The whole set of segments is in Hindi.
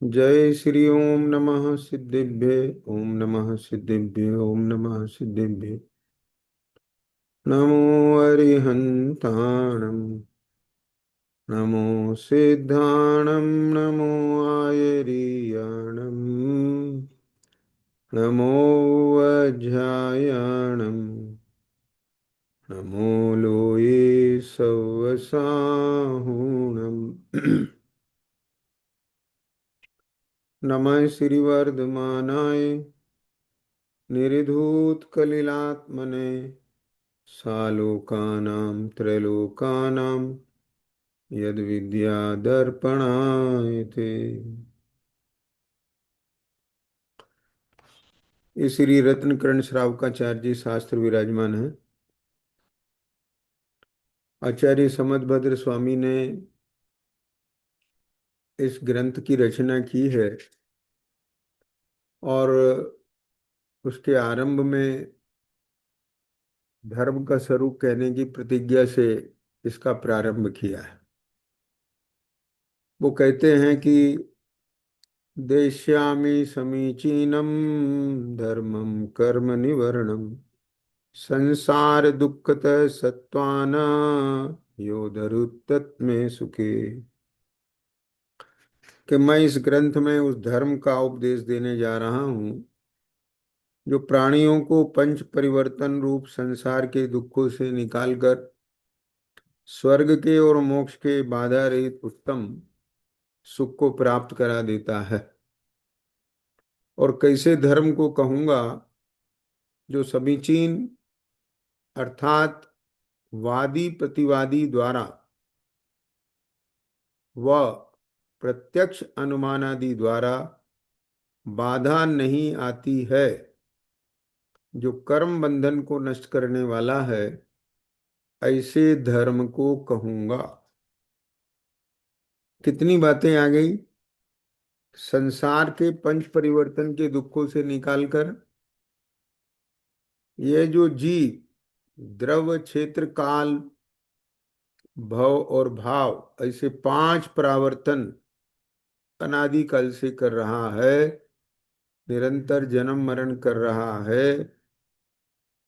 जय श्री ओम नमः सिद्धिभ्ये। ओम नमः सिद्धिभ्ये। ओम नमः सिद्धिभ्ये। नमो अरिहंताणं। नमो सिद्धाणं। नमो आयर्याणं। नमो वज्रायणं। नमो लोये सवसाहुणम्। नमः श्रीवर्धमानाय निर्धूतकलिलात्मने सालोकानां त्रैलोकानां यद्विद्यादर्पणाय। ये श्री रत्नकर्ण श्रावकाचार्य जी शास्त्र विराजमान है। आचार्य समदभद्र स्वामी ने इस ग्रंथ की रचना की है और उसके आरंभ में धर्म का स्वरूप कहने की प्रतिज्ञा से इसका प्रारंभ किया है। वो कहते हैं कि देश्यामि समीचीनम धर्मम कर्म निवर्णम संसार दुखत सत्वाना योधरुत्तमे सुखे। कि मैं इस ग्रंथ में उस धर्म का उपदेश देने जा रहा हूं जो प्राणियों को पंच परिवर्तन रूप संसार के दुखों से निकालकर स्वर्ग के और मोक्ष के बाधा रहित उत्तम सुख को प्राप्त करा देता है। और कैसे धर्म को कहूंगा जो समीचीन अर्थात वादी प्रतिवादी द्वारा व प्रत्यक्ष अनुमानादि द्वारा बाधा नहीं आती है, जो कर्म बंधन को नष्ट करने वाला है, ऐसे धर्म को कहूंगा। कितनी बातें आ गई। संसार के पंच परिवर्तन के दुखों से निकालकर ये जो जीव द्रव्य क्षेत्र काल भव और भाव ऐसे पांच परावर्तन अनादिकाल से कर रहा है, निरंतर जन्म मरण कर रहा है,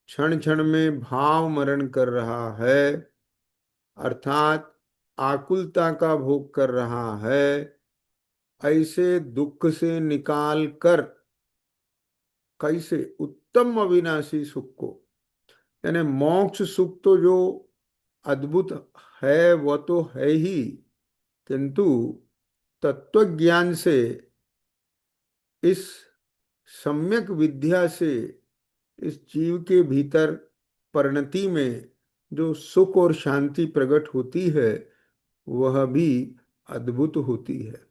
क्षण क्षण में भाव मरण कर रहा है, अर्थात आकुलता का भोग कर रहा है, ऐसे दुख से निकाल कर कैसे उत्तम अविनाशी सुख को, यानी मोक्ष सुख तो जो अद्भुत है वह तो है ही, किंतु तत्व ज्ञान से इस सम्यक विद्या से इस जीव के भीतर परिणति में जो सुख और शांति प्रकट होती है वह भी अद्भुत होती है।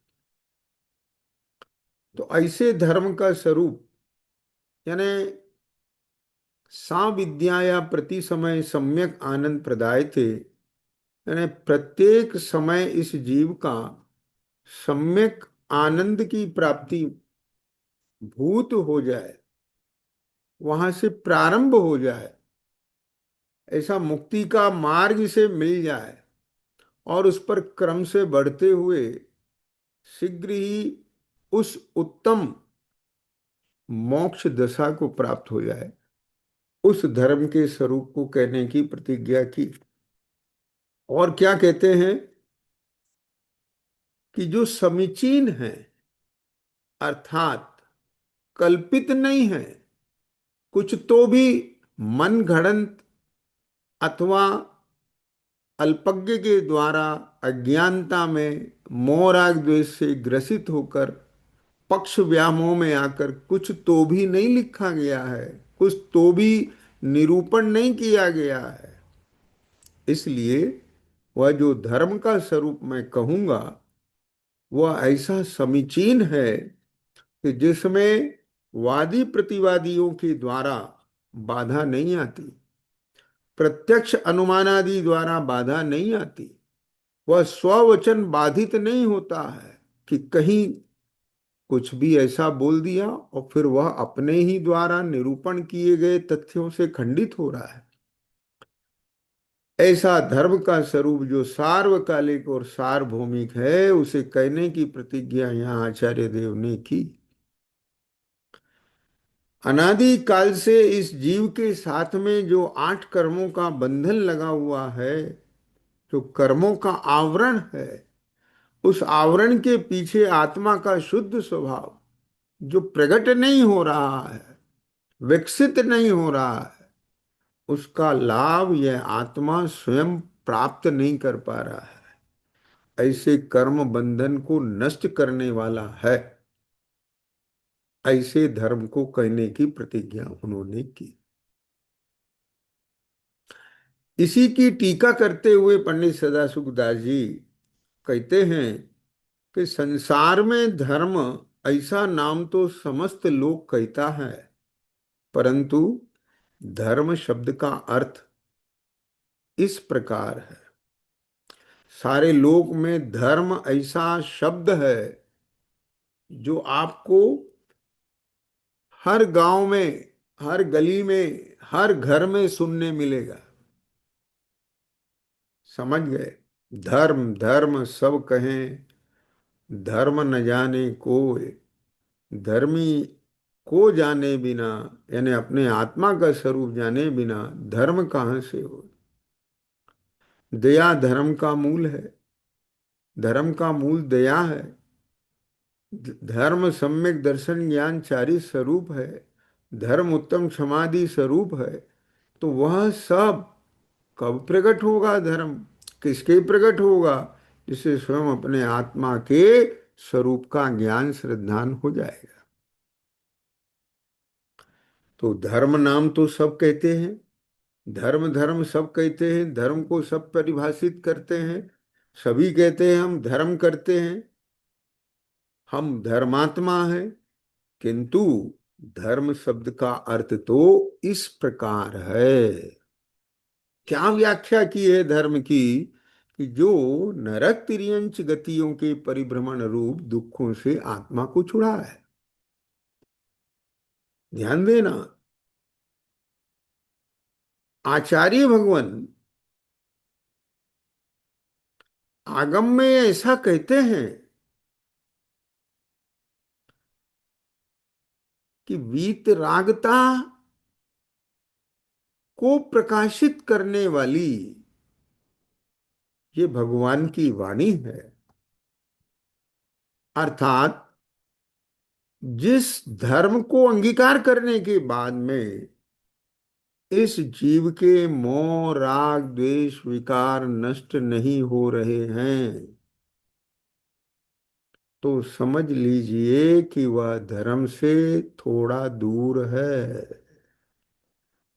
तो ऐसे धर्म का स्वरूप यानी सा विद्याया प्रति समय सम्यक आनंद प्रदाय थे, यानी प्रत्येक समय इस जीव का सम्यक आनंद की प्राप्ति भूत हो जाए, वहां से प्रारंभ हो जाए, ऐसा मुक्ति का मार्ग इसे मिल जाए और उस पर क्रम से बढ़ते हुए शीघ्र ही उस उत्तम मोक्ष दशा को प्राप्त हो जाए, उस धर्म के स्वरूप को कहने की प्रतिज्ञा की। और क्या कहते हैं कि जो समीचीन है अर्थात कल्पित नहीं है, कुछ तो भी मन घड़ंत अथवा अल्पज्ञ के द्वारा अज्ञानता में मोह राग द्वेष से ग्रसित होकर पक्ष व्यामोह में आकर कुछ तो भी नहीं लिखा गया है, कुछ तो भी निरूपण नहीं किया गया है। इसलिए वह जो धर्म का स्वरूप मैं कहूंगा वह ऐसा समीचीन है कि जिसमें वादी प्रतिवादियों के द्वारा बाधा नहीं आती, प्रत्यक्ष अनुमानादि द्वारा बाधा नहीं आती, वह स्ववचन बाधित नहीं होता है कि कहीं कुछ भी ऐसा बोल दिया और फिर वह अपने ही द्वारा निरूपण किए गए तथ्यों से खंडित हो रहा है। ऐसा धर्म का स्वरूप जो सार्वकालिक और सार्वभौमिक है, उसे कहने की प्रतिज्ञा यहाँ आचार्य देव ने की। अनादि काल से इस जीव के साथ में जो 8 कर्मों का बंधन लगा हुआ है, जो कर्मों का आवरण है, उस आवरण के पीछे आत्मा का शुद्ध स्वभाव जो प्रकट नहीं हो रहा है, विकसित नहीं हो रहा है, उसका लाभ यह आत्मा स्वयं प्राप्त नहीं कर पा रहा है। ऐसे कर्म बंधन को नष्ट करने वाला है, ऐसे धर्म को कहने की प्रतिज्ञा उन्होंने की। इसी की टीका करते हुए पंडित सदाशिवदास जी कहते हैं कि संसार में धर्म ऐसा नाम तो समस्त लोग कहता है, परंतु धर्म शब्द का अर्थ इस प्रकार है। सारे लोक में धर्म ऐसा शब्द है जो आपको हर गांव में, हर गली में, हर घर में सुनने मिलेगा। समझ गए? धर्म धर्म सब कहें, धर्म न जाने कोई, धर्मी को जाने बिना, यानी अपने आत्मा का स्वरूप जाने बिना धर्म कहाँ से हो। दया धर्म का मूल है, धर्म का मूल दया है। धर्म सम्यक दर्शन ज्ञान चारि स्वरूप है, धर्म उत्तम समाधि स्वरूप है। तो वह सब कब प्रकट होगा? धर्म किसके प्रकट होगा? जिसे स्वयं अपने आत्मा के स्वरूप का ज्ञान श्रद्धान हो जाएगा। तो धर्म नाम तो सब कहते हैं, धर्म धर्म सब कहते हैं, धर्म को सब परिभाषित करते हैं, सभी कहते हैं हम धर्म करते हैं, हम धर्मात्मा हैं। किंतु धर्म शब्द का अर्थ तो इस प्रकार है। क्या व्याख्या की है धर्म की? कि जो नरक तिर्यंच गतियों के परिभ्रमण रूप दुखों से आत्मा को छुड़ा है। ध्यान देना, आचार्य भगवान आगम में ऐसा कहते हैं कि वीतरागता को प्रकाशित करने वाली ये भगवान की वाणी है। अर्थात जिस धर्म को अंगीकार करने के बाद में इस जीव के मोह राग द्वेष विकार नष्ट नहीं हो रहे हैं, तो समझ लीजिए कि वह धर्म से थोड़ा दूर है।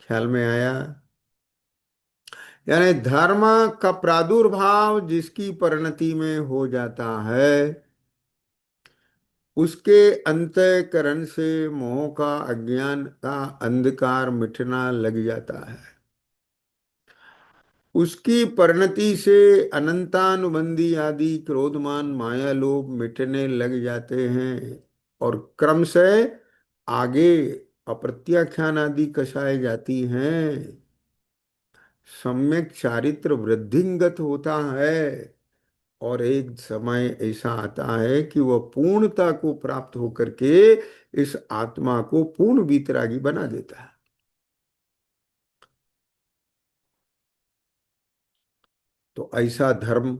ख्याल में आया? यानी धर्म का प्रादुर्भाव जिसकी परिणति में हो जाता है, उसके अंतःकरण से मोह का, अज्ञान का अंधकार मिटना लग जाता है। उसकी परिणति से अनंतानुबंधी आदि क्रोधमान माया लोभ मिटने लग जाते हैं, और क्रम से आगे अप्रत्याख्यान आदि कषाय जाती हैं। सम्यक चारित्र वृद्धिंगत होता है, और एक समय ऐसा आता है कि वह पूर्णता को प्राप्त होकर के इस आत्मा को पूर्ण वीतरागी बना देता है। तो ऐसा धर्म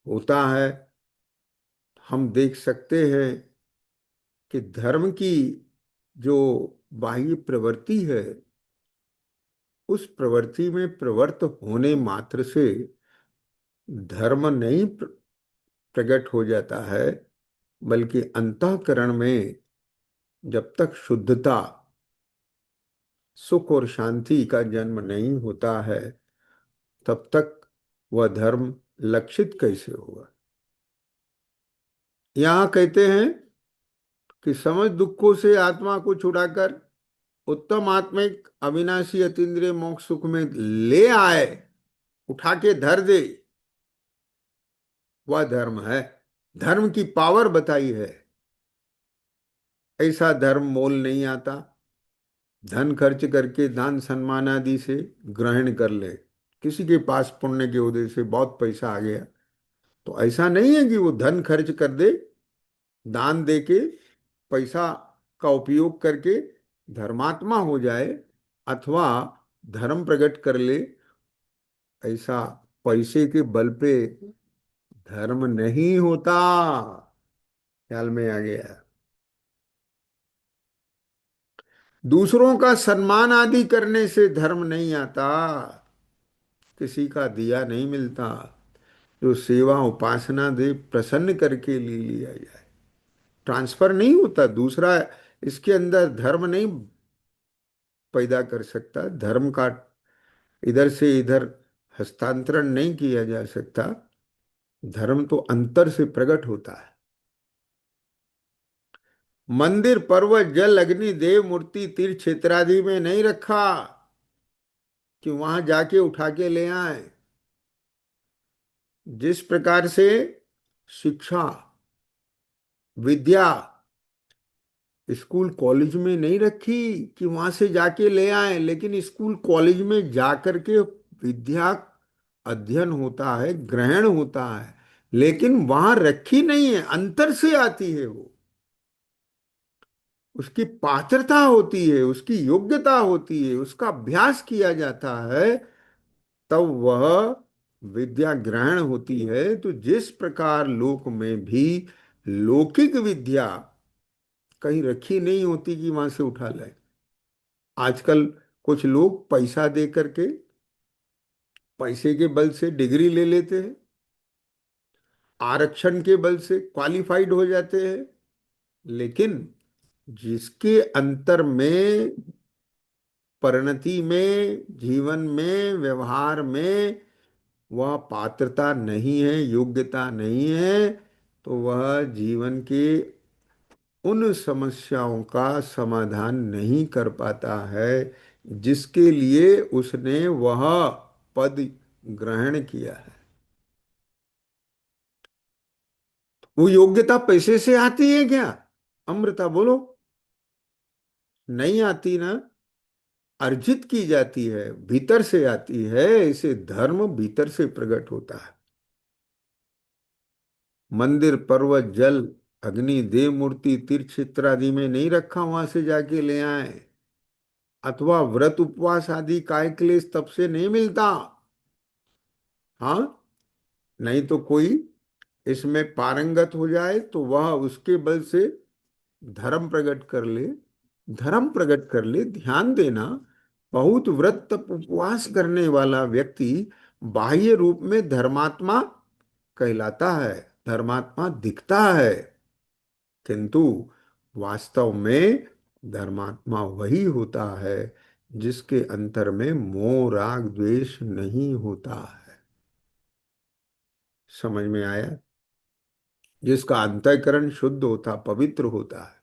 होता है। हम देख सकते हैं कि धर्म की जो बाह्य प्रवृत्ति है, उस प्रवृत्ति में प्रवृत्त होने मात्र से धर्म नहीं प्रकट हो जाता है, बल्कि अंतःकरण में जब तक शुद्धता, सुख और शांति का जन्म नहीं होता है, तब तक वह धर्म लक्षित कैसे होगा? यहां कहते हैं कि समझ दुखों से आत्मा को छुड़ाकर उत्तम आत्मिक अविनाशी अतीन्द्रिय मोक्ष सुख में ले आए, उठा के धर दे, वह धर्म है। धर्म की पावर बताई है। ऐसा धर्म मोल नहीं आता, धन खर्च करके दान सम्मान आदि से ग्रहण कर ले। किसी के पास पुण्य के उदय से बहुत पैसा आ गया, तो ऐसा नहीं है कि वो धन खर्च कर दे, दान दे के, पैसा का उपयोग करके धर्मात्मा हो जाए अथवा धर्म प्रकट कर ले। ऐसा पैसे के बल पे धर्म नहीं होता। ख्याल में आ गया। दूसरों का सम्मान आदि करने से धर्म नहीं आता। किसी का दिया नहीं मिलता। जो सेवा उपासना दे प्रसन्न करके ले लिया जाए, ट्रांसफर नहीं होता दूसरा। इसके अंदर धर्म नहीं पैदा कर सकता। धर्म का इधर से इधर हस्तांतरण नहीं किया जा सकता। धर्म तो अंतर से प्रकट होता है। मंदिर पर्वत जल अग्नि देव मूर्ति तीर्थ क्षेत्र आदि में नहीं रखा कि वहां जाके उठा के ले आए। जिस प्रकार से शिक्षा विद्या स्कूल कॉलेज में नहीं रखी कि वहां से जाके ले आए, लेकिन स्कूल कॉलेज में जाकर के विद्या अध्ययन होता है, ग्रहण होता है, लेकिन वहां रखी नहीं है, अंतर से आती है वो। उसकी पात्रता होती है, उसकी योग्यता होती है, उसका अभ्यास किया जाता है, तब वह विद्या ग्रहण होती है। तो जिस प्रकार लोक में भी लौकिक विद्या कहीं रखी नहीं होती कि वहां से उठा लाए। आजकल कुछ लोग पैसा दे करके पैसे के बल से डिग्री ले लेते हैं, आरक्षण के बल से क्वालिफाइड हो जाते हैं, लेकिन जिसके अंतर में परिणति में जीवन में व्यवहार में वह पात्रता नहीं है, योग्यता नहीं है, तो वह जीवन के उन समस्याओं का समाधान नहीं कर पाता है जिसके लिए उसने वह पद ग्रहण किया है। वो योग्यता पैसे से आती है क्या? अमृता बोलो। नहीं आती ना। अर्जित की जाती है, भीतर से आती है। इसे धर्म भीतर से प्रकट होता है। मंदिर पर्वत जल अग्नि देव मूर्ति तीर्थ क्षेत्र आदि में नहीं रखा, वहां से जाके ले आए। अथवा व्रत उपवास आदि काय क्लेश तब से नहीं मिलता। हाँ, नहीं तो कोई इसमें पारंगत हो जाए तो वह उसके बल से धर्म प्रकट कर ले। धर्म प्रकट कर ले, ध्यान देना। बहुत व्रत तप उपवास करने वाला व्यक्ति बाह्य रूप में धर्मात्मा कहलाता है, धर्मात्मा दिखता है, किंतु वास्तव में धर्मात्मा वही होता है जिसके अंतर में मोह राग द्वेष नहीं होता है। समझ में आया? जिसका अंतःकरण शुद्ध होता, पवित्र होता है।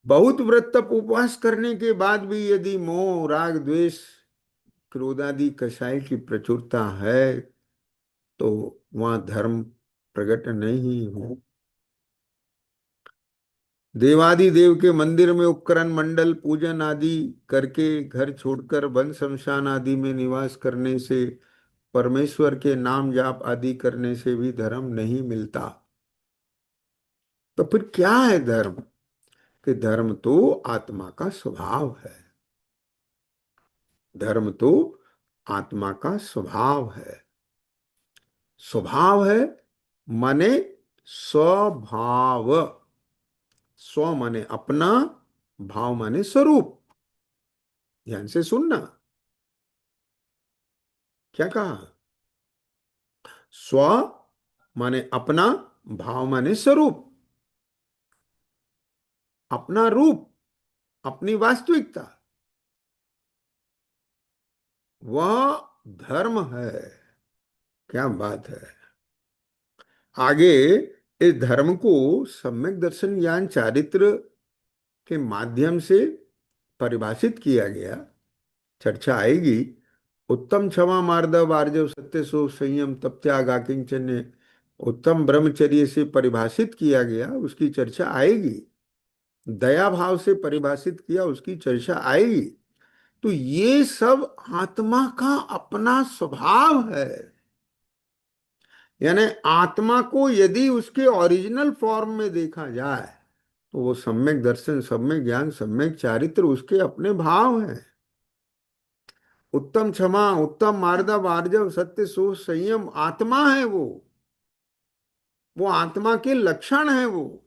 बहुत व्रत तप उपवास करने के बाद भी यदि मोह राग द्वेष क्रोधादि कषाय की प्रचुरता है, तो वहां धर्म प्रकट नहीं हो। देवादि देव के मंदिर में उपकरण मंडल पूजन आदि करके घर छोड़कर वन शमशान आदि में निवास करने से, परमेश्वर के नाम जाप आदि करने से भी धर्म नहीं मिलता। तो फिर क्या है धर्म? कि धर्म तो आत्मा का स्वभाव है। धर्म तो आत्मा का स्वभाव है। स्वभाव है माने स्वभाव। स्व माने अपना, भाव माने स्वरूप। ध्यान से सुनना। क्या कहा? स्व माने अपना, भाव माने स्वरूप, अपना रूप, अपनी वास्तविकता, वह धर्म है। क्या बात है! आगे इस धर्म को सम्यक दर्शन ज्ञान चारित्र के माध्यम से परिभाषित किया गया। चर्चा आएगी। उत्तम क्षमा मार्दव आर्जव सत्य शोक संयम तप त्याग आकिंचन्य उत्तम ब्रह्मचर्य से परिभाषित किया गया, उसकी चर्चा आएगी। दया भाव से परिभाषित किया, उसकी चर्चा आएगी। तो ये सब आत्मा का अपना स्वभाव है। यानी आत्मा को यदि उसके ओरिजिनल फॉर्म में देखा जाए तो वो सम्यक दर्शन, सम्यक ज्ञान, सम्यक चारित्र उसके अपने भाव हैं। उत्तम क्षमा, उत्तम मार्दव, आर्जव, सत्य, शोध, संयम आत्मा है वो आत्मा के लक्षण है वो।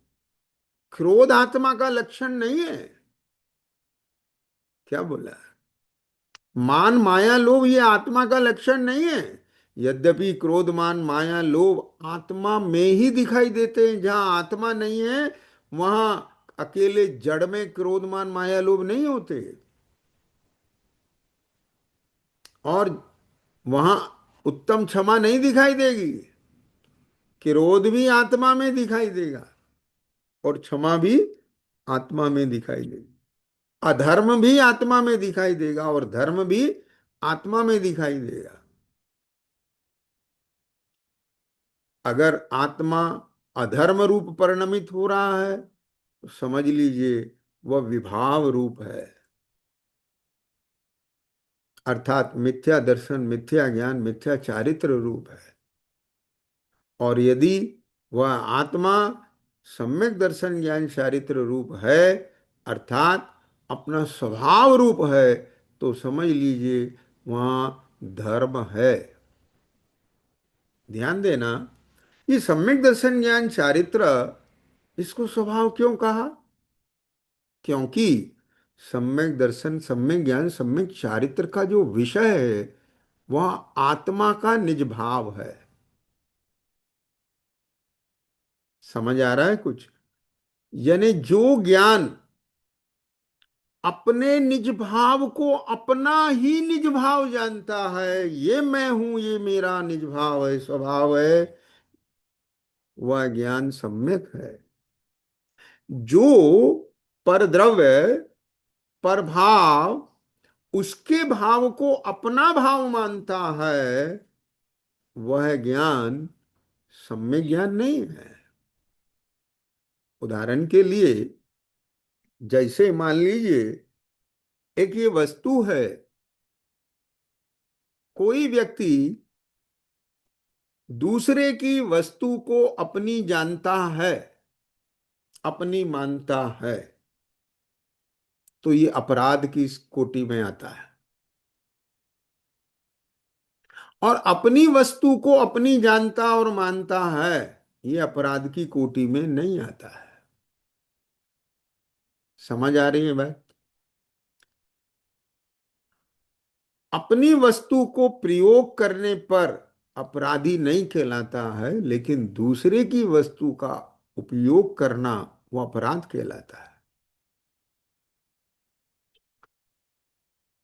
क्रोध आत्मा का लक्षण नहीं है। क्या बोला? मान, माया, लोभ ये आत्मा का लक्षण नहीं है। यद्यपि क्रोध, मान, माया, लोभ आत्मा में ही दिखाई देते हैं। जहां आत्मा नहीं है वहां अकेले जड़ में क्रोध, मान, माया, लोभ नहीं होते। और वहां उत्तम क्षमा नहीं दिखाई देगी। क्रोध भी आत्मा में दिखाई देगा और क्षमा भी आत्मा में दिखाई देगी। अधर्म भी आत्मा में दिखाई देगा और धर्म भी आत्मा में दिखाई देगा। अगर आत्मा अधर्म रूप परिणमित हो रहा है तो समझ लीजिए वह विभाव रूप है, अर्थात मिथ्या दर्शन, मिथ्या ज्ञान, मिथ्या चारित्र रूप है। और यदि वह आत्मा सम्यक दर्शन, ज्ञान, चारित्र रूप है, अर्थात अपना स्वभाव रूप है, तो समझ लीजिए वहाँ धर्म है। ध्यान देना, ये सम्यक दर्शन, ज्ञान, चारित्र, इसको स्वभाव क्यों कहा? क्योंकि सम्यक दर्शन, सम्यक ज्ञान, सम्यक चारित्र का जो विषय है वह आत्मा का निज भाव है। समझ आ रहा है कुछ? यानी जो ज्ञान अपने निज भाव को अपना ही निज भाव जानता है, ये मैं हूं, ये मेरा निज भाव है, स्वभाव है, वह ज्ञान सम्यक है। जो परद्रव्य, परभाव, उसके भाव को अपना भाव मानता है, वह ज्ञान सम्यक ज्ञान नहीं है। उदाहरण के लिए, जैसे मान लीजिए एक ये वस्तु है, कोई व्यक्ति दूसरे की वस्तु को अपनी जानता है, अपनी मानता है, तो ये अपराध की इस कोटि में आता है। और अपनी वस्तु को अपनी जानता और मानता है, ये अपराध की कोटि में नहीं आता है। समझ आ रही है बात? अपनी वस्तु को प्रयोग करने पर अपराधी नहीं कहलाता है, लेकिन दूसरे की वस्तु का उपयोग करना वो अपराध कहलाता है।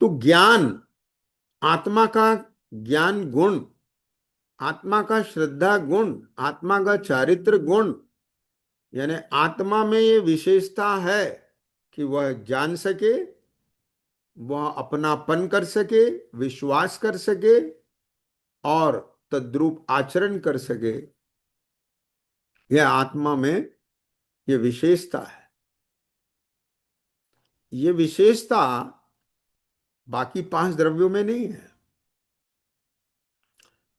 तो ज्ञान, आत्मा का ज्ञान गुण, आत्मा का श्रद्धा गुण, आत्मा का चारित्र गुण, यानी आत्मा में ये विशेषता है कि वह जान सके, वह अपनापन कर सके, विश्वास कर सके और तद्रूप आचरण कर सके। यह आत्मा में ये विशेषता है। ये विशेषता बाकी पांच द्रव्यों में नहीं है।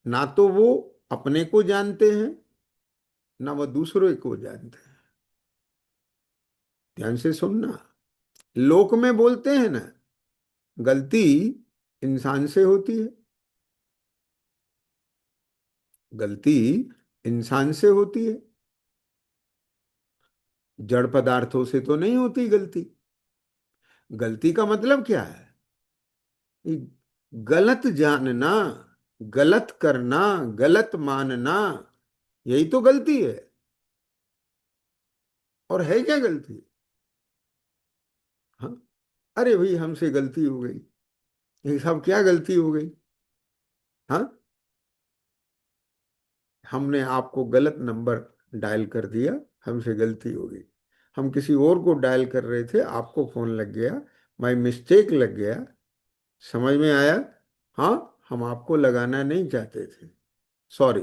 ना तो वो अपने को जानते हैं, ना वह दूसरों को जानते हैं। ध्यान से सुनना। लोक में बोलते हैं ना, गलती इंसान से होती है, गलती इंसान से होती है, जड़ पदार्थों से तो नहीं होती गलती। गलती का मतलब क्या है? ये गलत जानना, गलत करना, गलत मानना, यही तो गलती है। और है क्या गलती? हाँ, अरे भाई हमसे गलती हो गई, ये सब क्या गलती हो गई? हाँ, हमने आपको गलत नंबर डायल कर दिया, हमसे गलती हो गई। हम किसी और को डायल कर रहे थे, आपको फोन लग गया, बाई मिस्टेक लग गया। समझ में आया? हाँ, हम आपको लगाना नहीं चाहते थे, सॉरी।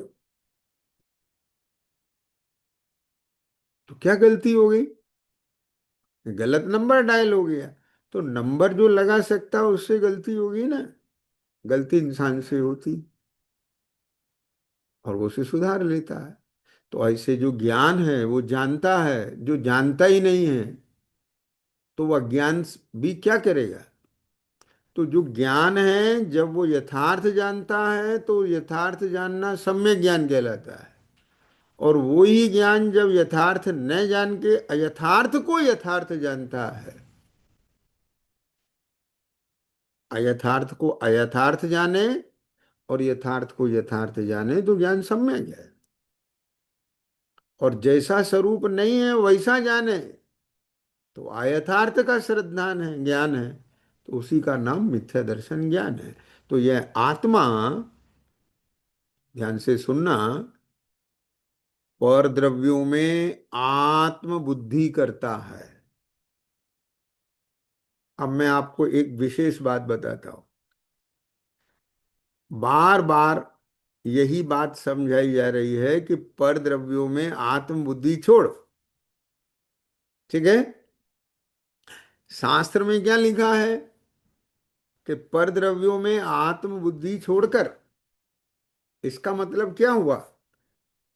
तो क्या गलती हो गई? गलत नंबर डायल हो गया। तो नंबर जो लगा सकता है उससे गलती होगी ना, गलती इंसान से होती, और वो उसे सुधार लेता है। तो ऐसे जो ज्ञान है वो जानता है, जो जानता ही नहीं है तो वह ज्ञान भी क्या करेगा। तो जो ज्ञान है जब वो यथार्थ जानता है तो यथार्थ जानना सम्यक ज्ञान कहलाता है। और वो ही ज्ञान जब यथार्थ न जान के अयथार्थ को यथार्थ जानता है, अयथार्थ को अयथार्थ जाने और यथार्थ को यथार्थ जाने, तो ज्ञान सम्यक है। और जैसा स्वरूप नहीं है वैसा जाने तो अयथार्थ का श्रद्धान है, ज्ञान है। तो उसी का नाम मिथ्या दर्शन ज्ञान है। तो यह आत्मा, ध्यान से सुनना, पर द्रव्यों में आत्म बुद्धि करता है। अब मैं आपको एक विशेष बात बताता हूं। बार बार यही बात समझाई जा रही है कि पर द्रव्यों में आत्म बुद्धि छोड़। ठीक है। शास्त्र में क्या लिखा है कि पर द्रव्यों में आत्म बुद्धि छोड़कर। इसका मतलब क्या हुआ?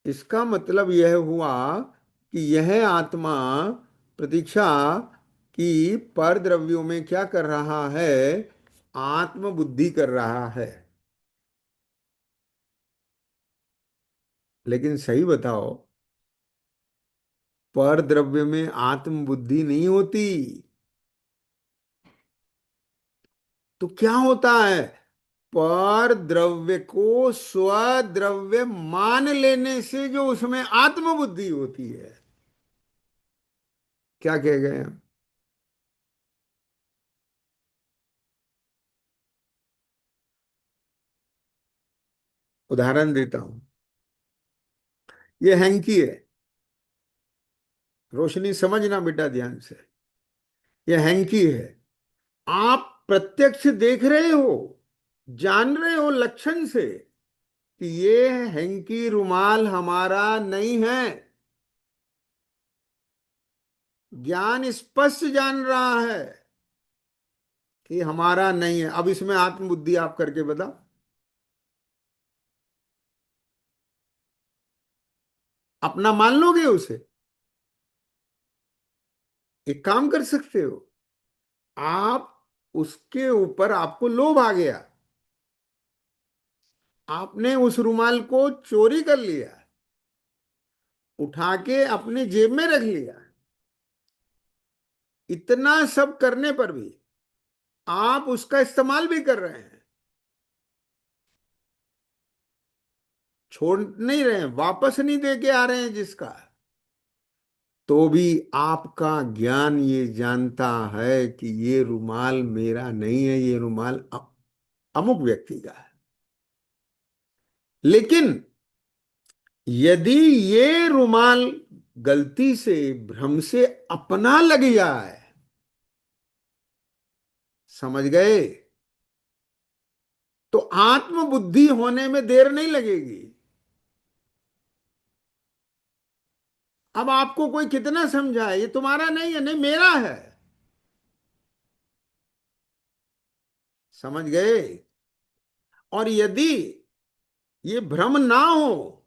इसका मतलब यह हुआ कि यह आत्मा प्रतीक्षा की पर द्रव्यों में क्या कर रहा है? आत्म बुद्धि कर रहा है। लेकिन सही बताओ, पर द्रव्य में आत्म बुद्धि नहीं होती। तो क्या होता है? पर द्रव्य को स्वद्रव्य मान लेने से जो उसमें आत्म बुद्धि होती है। क्या कह गए हम? उदाहरण देता हूं। ये हैंकी है। रोशनी समझना बेटा ध्यान से। ये हैंकी है। आप प्रत्यक्ष देख रहे हो, जान रहे हो लक्षण से कि ये हैंकी रुमाल हमारा नहीं है। ज्ञान स्पष्ट जान रहा है कि हमारा नहीं है। अब इसमें आत्मबुद्धि आप करके बताओ। अपना मान लोगे उसे? एक काम कर सकते हो आप, उसके ऊपर आपको लोभ आ गया, आपने उस रुमाल को चोरी कर लिया, उठा के अपने जेब में रख लिया। इतना सब करने पर भी आप उसका इस्तेमाल भी कर रहे हैं, छोड़ नहीं रहे हैं, वापस नहीं दे के आ रहे हैं जिसका। तो भी आपका ज्ञान ये जानता है कि ये रुमाल मेरा नहीं है, ये रुमाल अमुक व्यक्ति का है। लेकिन यदि ये रुमाल गलती से, भ्रम से अपना लग जाए, समझ गए, तो आत्मबुद्धि होने में देर नहीं लगेगी। अब आपको कोई कितना समझाए ये तुम्हारा नहीं है, नहीं मेरा है। समझ गए? और यदि ये भ्रम ना हो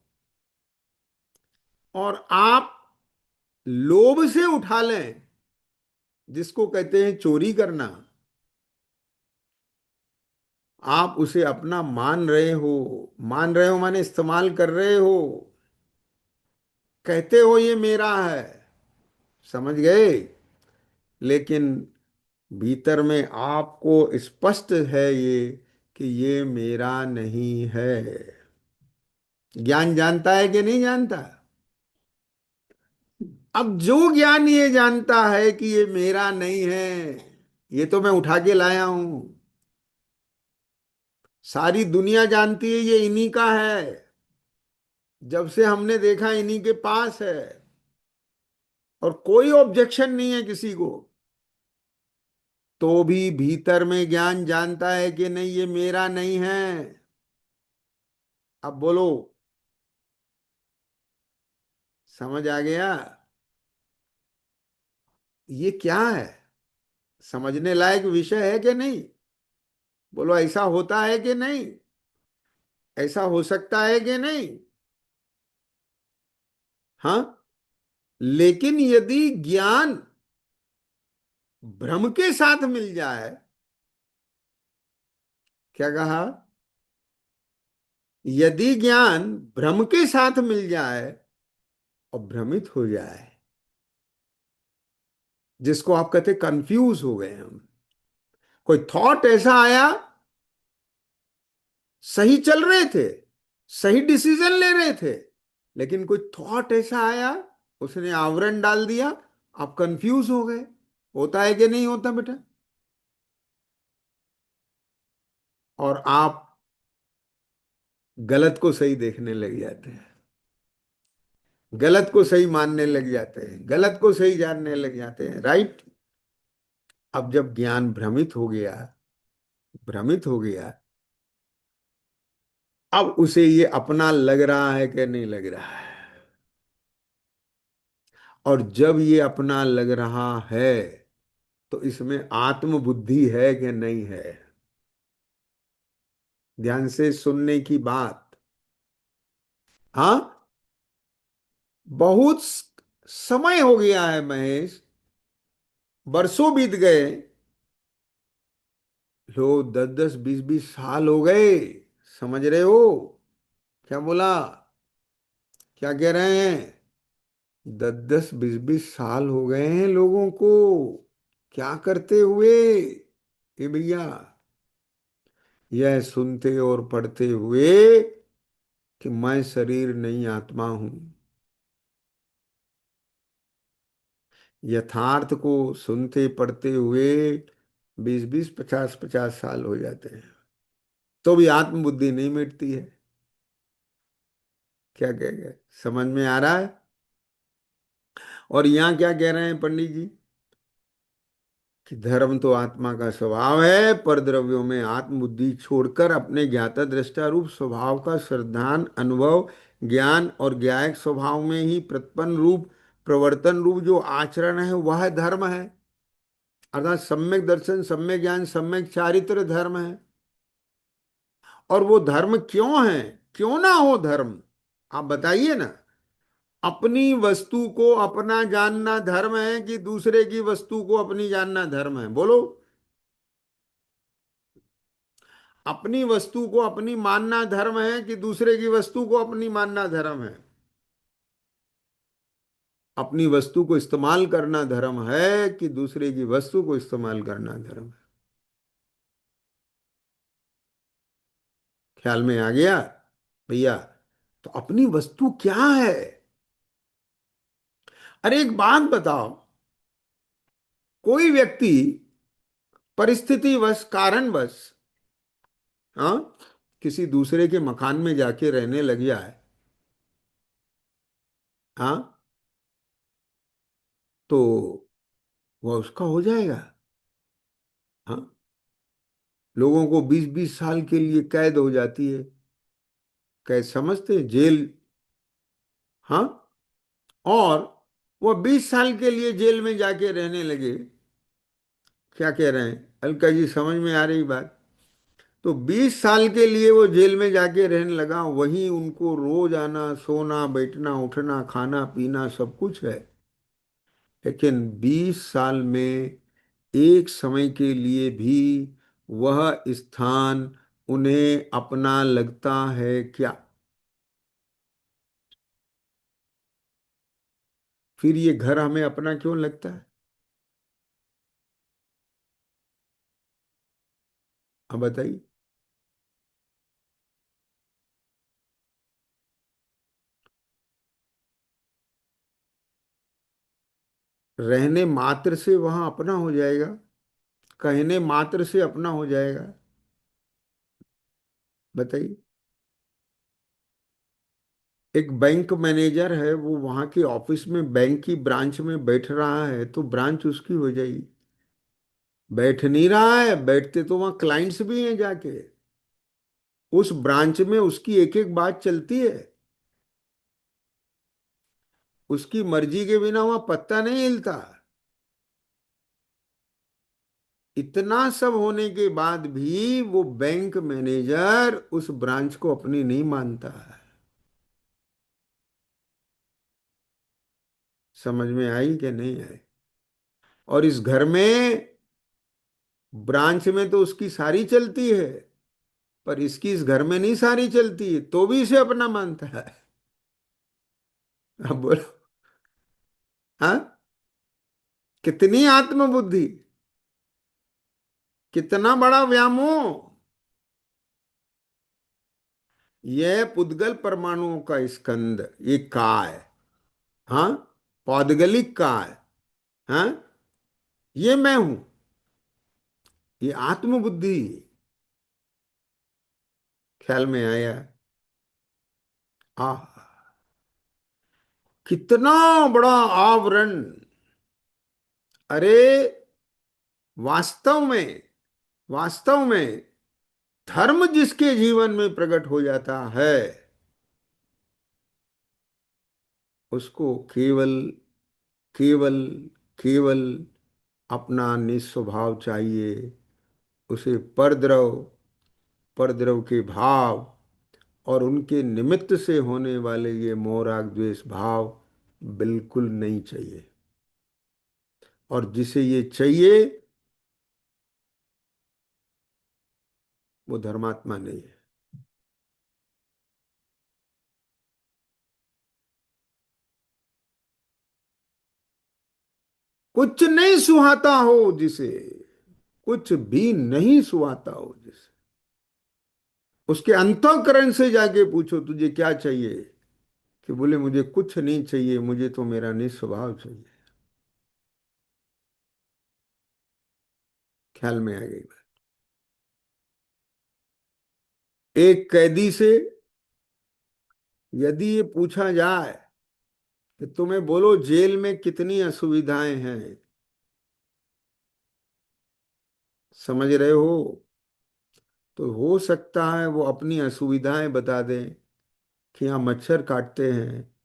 और आप लोभ से उठा लें, जिसको कहते हैं चोरी करना, आप उसे अपना मान रहे हो। मान रहे हो माने इस्तेमाल कर रहे हो, कहते हो ये मेरा है। समझ गए? लेकिन भीतर में आपको स्पष्ट है ये कि ये मेरा नहीं है। ज्ञान जानता है कि नहीं जानता? अब जो ज्ञान ये जानता है कि ये मेरा नहीं है, ये तो मैं उठा के लाया हूं, सारी दुनिया जानती है ये इन्हीं का है, जब से हमने देखा इन्हीं के पास है, और कोई ऑब्जेक्शन नहीं है किसी को। तो भी भीतर में ज्ञान जानता है कि नहीं ये मेरा नहीं है। अब बोलो, समझ आ गया? ये क्या है? समझने लायक विषय है कि नहीं? बोलो, ऐसा होता है कि नहीं? ऐसा हो सकता है कि नहीं? हाँ। लेकिन यदि ज्ञान भ्रम के साथ मिल जाए, क्या कहा? यदि ज्ञान भ्रम के साथ मिल जाए और भ्रमित हो जाए, जिसको आप कहते कंफ्यूज हो गए हम, कोई थॉट ऐसा आया, सही चल रहे थे, सही डिसीजन ले रहे थे, लेकिन कोई थॉट ऐसा आया, उसने आवरण डाल दिया, आप कंफ्यूज हो गए। होता है कि नहीं होता बेटा? और आप गलत को सही देखने लग जाते हैं, गलत को सही मानने लग जाते हैं, गलत को सही जानने लग जाते हैं, राइट? अब जब ज्ञान भ्रमित हो गया, भ्रमित हो गया, अब उसे ये अपना लग रहा है कि नहीं लग रहा है? और जब ये अपना लग रहा है, तो इसमें आत्मबुद्धि है कि नहीं है? ध्यान से सुनने की बात। हाँ। बहुत समय हो गया है महेश, बरसों बीत गए, लो 10-10 20-20 साल हो गए। समझ रहे हो क्या बोला? क्या कह रहे हैं? 10-10 20-20 साल हो गए हैं लोगों को। क्या करते हुए? ये भैया, यह सुनते और पढ़ते हुए कि मैं शरीर नहीं आत्मा हूं। यथार्थ को सुनते पढ़ते हुए 20-20 50-50 साल हो जाते हैं, तो भी आत्मबुद्धि नहीं मिटती है। क्या कह गए? समझ में आ रहा है? और यहाँ क्या कह रहे हैं पंडित जी? कि धर्म तो आत्मा का स्वभाव है, पर द्रव्यों में आत्मबुद्धि छोड़कर अपने ज्ञाता दृष्टा रूप स्वभाव का श्रद्धान अनुभव, ज्ञान और ज्ञायक स्वभाव में ही प्रतिपन्न रूप प्रवर्तन रूप जो आचरण है वह धर्म है। अर्थात सम्यक दर्शन, सम्यक ज्ञान, सम्यक चारित्र धर्म है। और वो धर्म क्यों है? क्यों ना हो धर्म? आप बताइए ना। अपनी वस्तु को अपना जानना धर्म है कि दूसरे की वस्तु को अपनी जानना धर्म है? बोलो। अपनी वस्तु को अपनी मानना धर्म है कि दूसरे की वस्तु को अपनी मानना धर्म है? अपनी वस्तु को इस्तेमाल करना धर्म है कि दूसरे की वस्तु को इस्तेमाल करना धर्म है? ख्याल में आ गया भैया? तो अपनी वस्तु क्या है? अरे एक बात बताओ, कोई व्यक्ति परिस्थितिवश, कारणवश, हाँ, किसी दूसरे के मकान में जाके रहने लग जाए, हाँ, तो वह उसका हो जाएगा? हाँ। लोगों को 20-20 साल के लिए कैद हो जाती है। कैद समझते हैं? जेल। हाँ। और वह 20 साल के लिए जेल में जाके रहने लगे। क्या कह रहे हैं अलका जी, समझ में आ रही बात? तो 20 साल के लिए वो जेल में जाके रहने लगा, वहीं उनको रोज आना, सोना, बैठना, उठना, खाना पीना सब कुछ है। लेकिन 20 साल में एक समय के लिए भी वह स्थान उन्हें अपना लगता है क्या? फिर ये घर हमें अपना क्यों लगता है? अब बताइए। रहने मात्र से वहां अपना हो जाएगा? कहने मात्र से अपना हो जाएगा? बताइए। एक बैंक मैनेजर है, वो वहां के ऑफिस में बैंक की ब्रांच में बैठ रहा है, तो ब्रांच उसकी हो जाएगी? बैठ नहीं रहा है, बैठते तो वहां क्लाइंट्स भी हैं जाके। उस ब्रांच में उसकी एक एक बात चलती है। उसकी मर्जी के बिना वहां पत्ता नहीं हिलता। इतना सब होने के बाद भी वो बैंक मैनेजर उस ब्रांच को अपनी नहीं मानता है। समझ में आई कि नहीं आई? और इस घर में, ब्रांच में तो उसकी सारी चलती है, पर इसकी इस घर में नहीं सारी चलती है, तो भी इसे अपना मानता है। अब बोलो। हाँ, कितनी आत्मबुद्धि, कितना बड़ा व्यामोह। यह पुद्गल परमाणुओं का स्कंद, ये काय, हाँ, पौद्गलिक काय, हाँ, ये मैं हूं, ये आत्मबुद्धि। ख्याल में आया? आ, कितना बड़ा आवरण। अरे, वास्तव में, वास्तव में धर्म जिसके जीवन में प्रकट हो जाता है, उसको केवल, केवल, केवल अपना निस्वभाव चाहिए। उसे परद्रव, परद्रव के भाव और उनके निमित्त से होने वाले ये मोह राग द्वेष भाव बिल्कुल नहीं चाहिए। और जिसे ये चाहिए, वो धर्मात्मा नहीं है। कुछ नहीं सुहाता हो जिसे, कुछ भी नहीं सुहाता हो जिसे, उसके अंतःकरण से जाके पूछो तुझे क्या चाहिए, कि बोले मुझे कुछ नहीं चाहिए, मुझे तो मेरा निस्वभाव चाहिए। ख्याल में आ गई बात? एक कैदी से यदि ये पूछा जाए कि तुम्हें बोलो जेल में कितनी असुविधाएं हैं, समझ रहे हो, तो हो सकता है वो अपनी असुविधाएं बता दें, कि यहाँ मच्छर काटते हैं,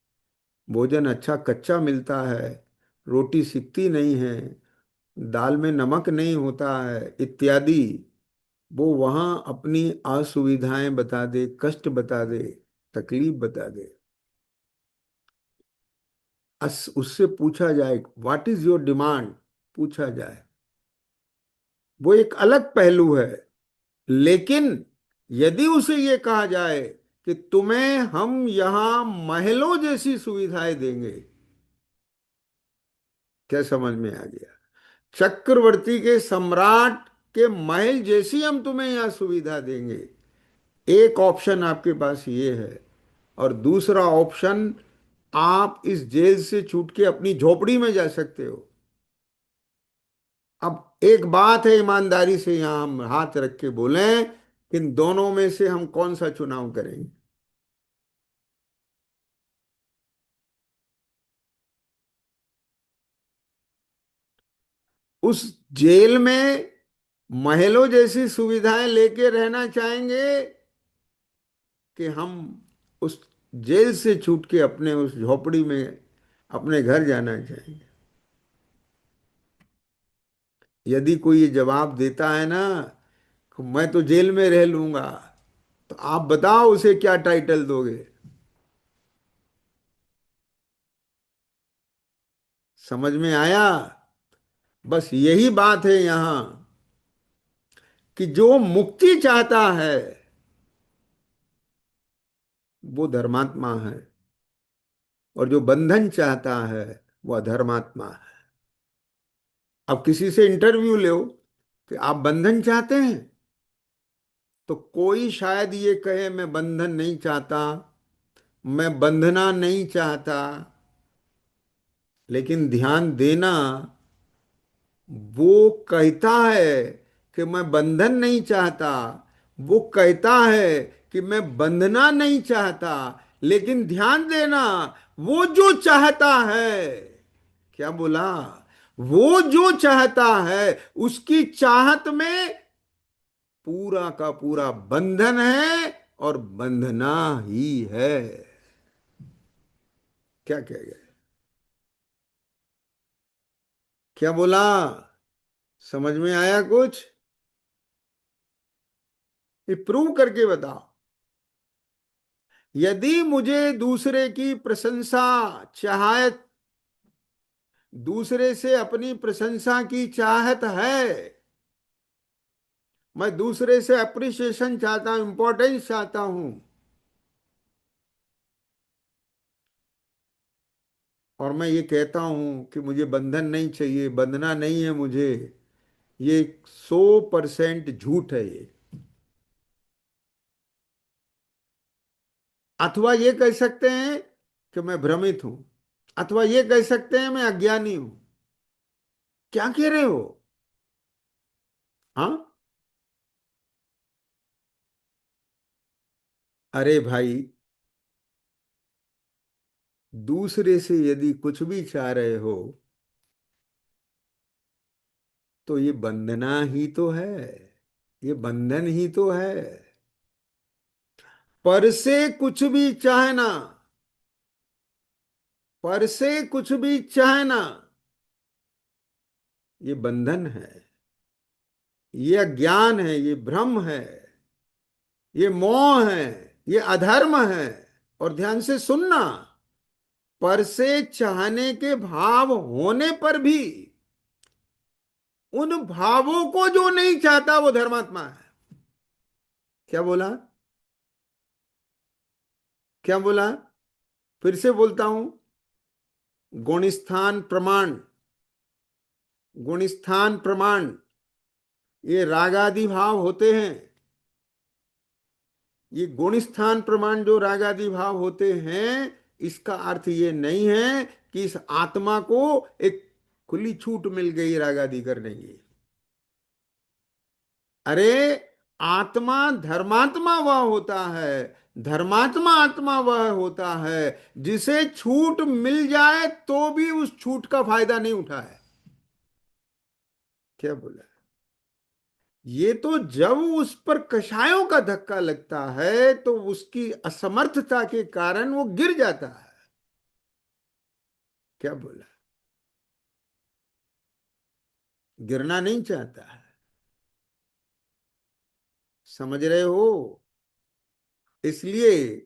भोजन अच्छा कच्चा मिलता है, रोटी सिकती नहीं है, दाल में नमक नहीं होता है, इत्यादि। वो वहां अपनी असुविधाएं बता दे, कष्ट बता दे, तकलीफ बता दे। उससे पूछा जाए व्हाट इज योर डिमांड, पूछा जाए, वो एक अलग पहलू है। लेकिन यदि उसे ये कहा जाए कि तुम्हें हम यहां महलों जैसी सुविधाएं देंगे, क्या समझ में आ गया? चक्रवर्ती के, सम्राट के महल जैसी हम तुम्हें यहां सुविधा देंगे। एक ऑप्शन आपके पास ये है। और दूसरा ऑप्शन, आप इस जेल से छूट के अपनी झोपड़ी में जा सकते हो। अब एक बात है, ईमानदारी से यहां हम हाथ रख के बोलें कि इन दोनों में से हम कौन सा चुनाव करेंगे? उस जेल में महलों जैसी सुविधाएं लेके रहना चाहेंगे, कि हम उस जेल से छूट के अपने उस झोपड़ी में अपने घर जाना चाहेंगे? यदि कोई ये जवाब देता है ना, कि मैं तो जेल में रह लूंगा, तो आप बताओ उसे क्या टाइटल दोगे? समझ में आया? बस यही बात है यहां, कि जो मुक्ति चाहता है वो धर्मात्मा है, और जो बंधन चाहता है वो अधर्मात्मा है। अब किसी से इंटरव्यू लो कि आप बंधन चाहते हैं, तो कोई शायद ये कहे मैं बंधन नहीं चाहता, मैं बंधना नहीं चाहता। लेकिन ध्यान देना, वो कहता है कि मैं बंधन नहीं चाहता, वो कहता है कि मैं बंधना नहीं चाहता। लेकिन ध्यान देना, वो जो चाहता है, क्या बोला, वो जो चाहता है, उसकी चाहत में पूरा का पूरा बंधन है, और बंधना ही है। क्या कह गए? क्या बोला? समझ में आया कुछ? ये प्रूव करके बताओ। यदि मुझे दूसरे की प्रशंसा चाहत, दूसरे से अपनी प्रशंसा की चाहत है, मैं दूसरे से अप्रिसिएशन चाहता हूं, इंपॉर्टेंस चाहता हूं, और मैं ये कहता हूं कि मुझे बंधन नहीं चाहिए, बंधना नहीं है मुझे, ये 100% झूठ है ये। अथवा ये कह सकते हैं कि मैं भ्रमित हूं, अथवा ये कह सकते हैं मैं अज्ञानी हूं। क्या कह रहे हो? हाँ। अरे भाई, दूसरे से यदि कुछ भी चाह रहे हो तो ये बंधना ही तो है, ये बंधन ही तो है। पर से कुछ भी चाहना, पर से कुछ भी चाहना, ये बंधन है, ये अज्ञान है, ये भ्रम है, ये मोह है, ये अधर्म है। और ध्यान से सुनना, पर से चाहने के भाव होने पर भी उन भावों को जो नहीं चाहता वो धर्मात्मा है। क्या बोला? क्या बोला? फिर से बोलता हूं, गुणस्थान प्रमाण, गुणस्थान प्रमाण, ये रागादि भाव होते हैं। ये गुणस्थान प्रमाण जो रागादि भाव होते हैं, इसका अर्थ ये नहीं है कि इस आत्मा को एक खुली छूट मिल गई रागादि करने की। अरे, आत्मा धर्मात्मा वह होता है, धर्मात्मा आत्मा वह होता है जिसे छूट मिल जाए तो भी उस छूट का फायदा नहीं उठाए। क्या बोला? ये तो जब उस पर कषायों का धक्का लगता है तो उसकी असमर्थता के कारण वो गिर जाता है। क्या बोला? गिरना नहीं चाहता है। समझ रहे हो? इसलिए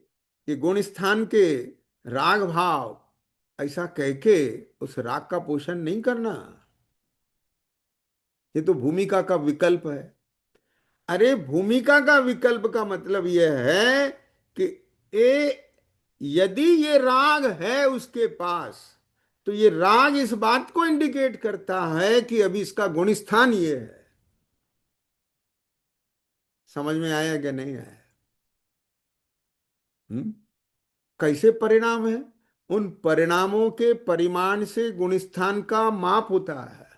कि गुण स्थान के राग भाव, ऐसा कह के उस राग का पोषण नहीं करना। ये तो भूमिका का विकल्प है। अरे, भूमिका का विकल्प का मतलब यह है कि ए यदि ये राग है उसके पास, तो ये राग इस बात को इंडिकेट करता है कि अभी इसका गुणस्थान ये है। समझ में आया कि नहीं आया? हम्म। कैसे परिणाम है? उन परिणामों के परिमाण से गुणस्थान का माप होता है।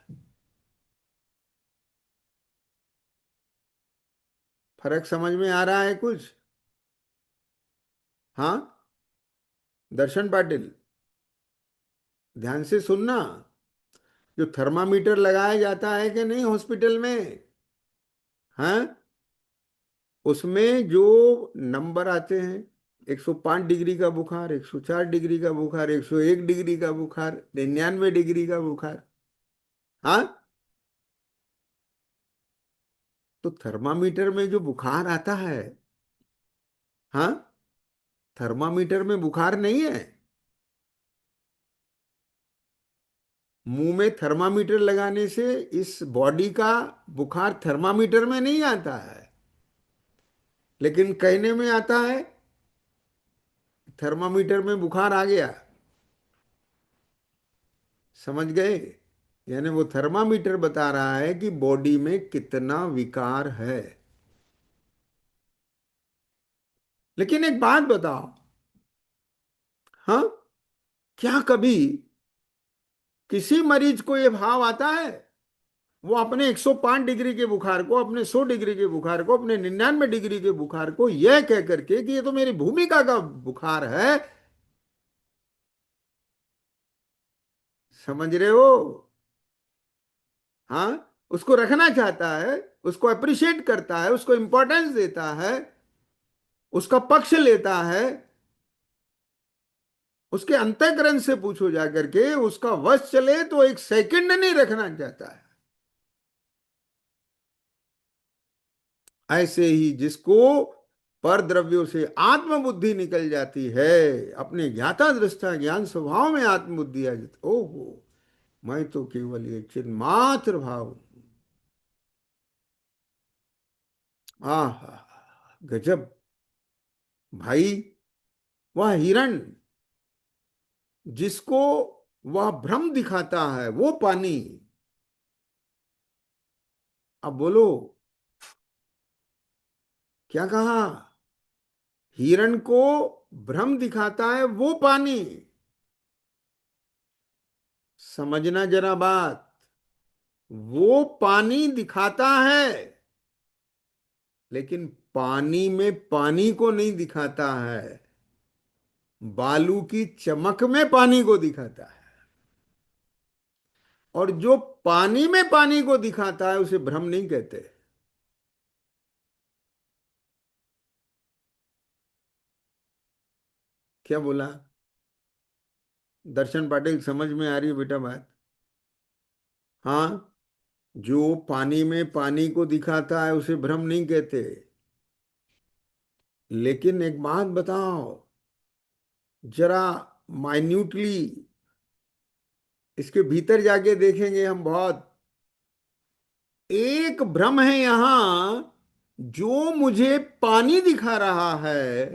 फर्क समझ में आ रहा है कुछ? हाँ। दर्शन पाटिल, ध्यान से सुनना। जो थर्मामीटर लगाया जाता है कि नहीं हॉस्पिटल में, हाँ, उसमें जो नंबर आते हैं, 105 डिग्री का बुखार, 104 डिग्री का बुखार, 101 डिग्री का बुखार, 99 डिग्री का बुखार, हाँ, तो थर्मामीटर में जो बुखार आता है, हाँ, थर्मामीटर में बुखार नहीं है। मुंह में थर्मामीटर लगाने से इस बॉडी का बुखार थर्मामीटर में नहीं आता है, लेकिन कहने में आता है थर्मामीटर में बुखार आ गया। समझ गए? यानी वो थर्मामीटर बता रहा है कि बॉडी में कितना विकार है। लेकिन एक बात बताओ, हाँ, क्या कभी किसी मरीज को ये भाव आता है, वो अपने 105 डिग्री के बुखार को, अपने 100 डिग्री के बुखार को, अपने 99 डिग्री के बुखार को यह कह करके कि ये तो मेरी भूमिका का बुखार है, समझ रहे हो? हाँ, उसको रखना चाहता है, उसको अप्रिशिएट करता है, उसको इंपॉर्टेंस देता है, उसका पक्ष लेता है। उसके अंतःकरण से पूछो जाकर के, उसका वश चले तो एक सेकंड नहीं रखना चाहता है। ऐसे ही जिसको पर द्रव्यों से आत्मबुद्धि निकल जाती है, अपने ज्ञाता दृष्टा ज्ञान स्वभाव में आत्मबुद्धि आ जाती, ओहो, मैं तो केवल ये चिन्मात्र भाव हूं। आहा, गजब भाई। वह हिरण जिसको वह भ्रम दिखाता है वो पानी। अब बोलो, क्या कहा? हिरण को भ्रम दिखाता है वो पानी। समझना जरा बात, वो पानी दिखाता है, लेकिन पानी में पानी को नहीं दिखाता है, बालू की चमक में पानी को दिखाता है। और जो पानी में पानी को दिखाता है उसे भ्रम नहीं कहते। क्या बोला? दर्शन पाटिल, समझ में आ रही है बेटा बात? हाँ, जो पानी में पानी को दिखाता है उसे भ्रम नहीं कहते। लेकिन एक बात बताओ, जरा माइन्यूटली इसके भीतर जाके देखेंगे हम बहुत। एक भ्रम है यहां, जो मुझे पानी दिखा रहा है।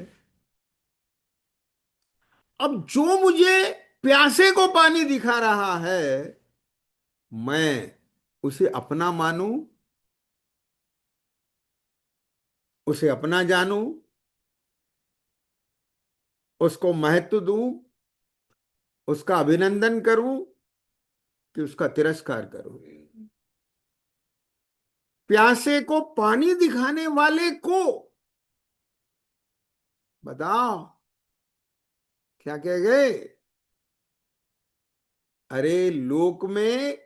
अब जो मुझे प्यासे को पानी दिखा रहा है, मैं उसे अपना मानूं, उसे अपना जानूं, उसको महत्व दूं, उसका अभिनंदन करूं, कि उसका तिरस्कार करूं? प्यासे को पानी दिखाने वाले को बताओ, क्या कह गए? अरे लोक में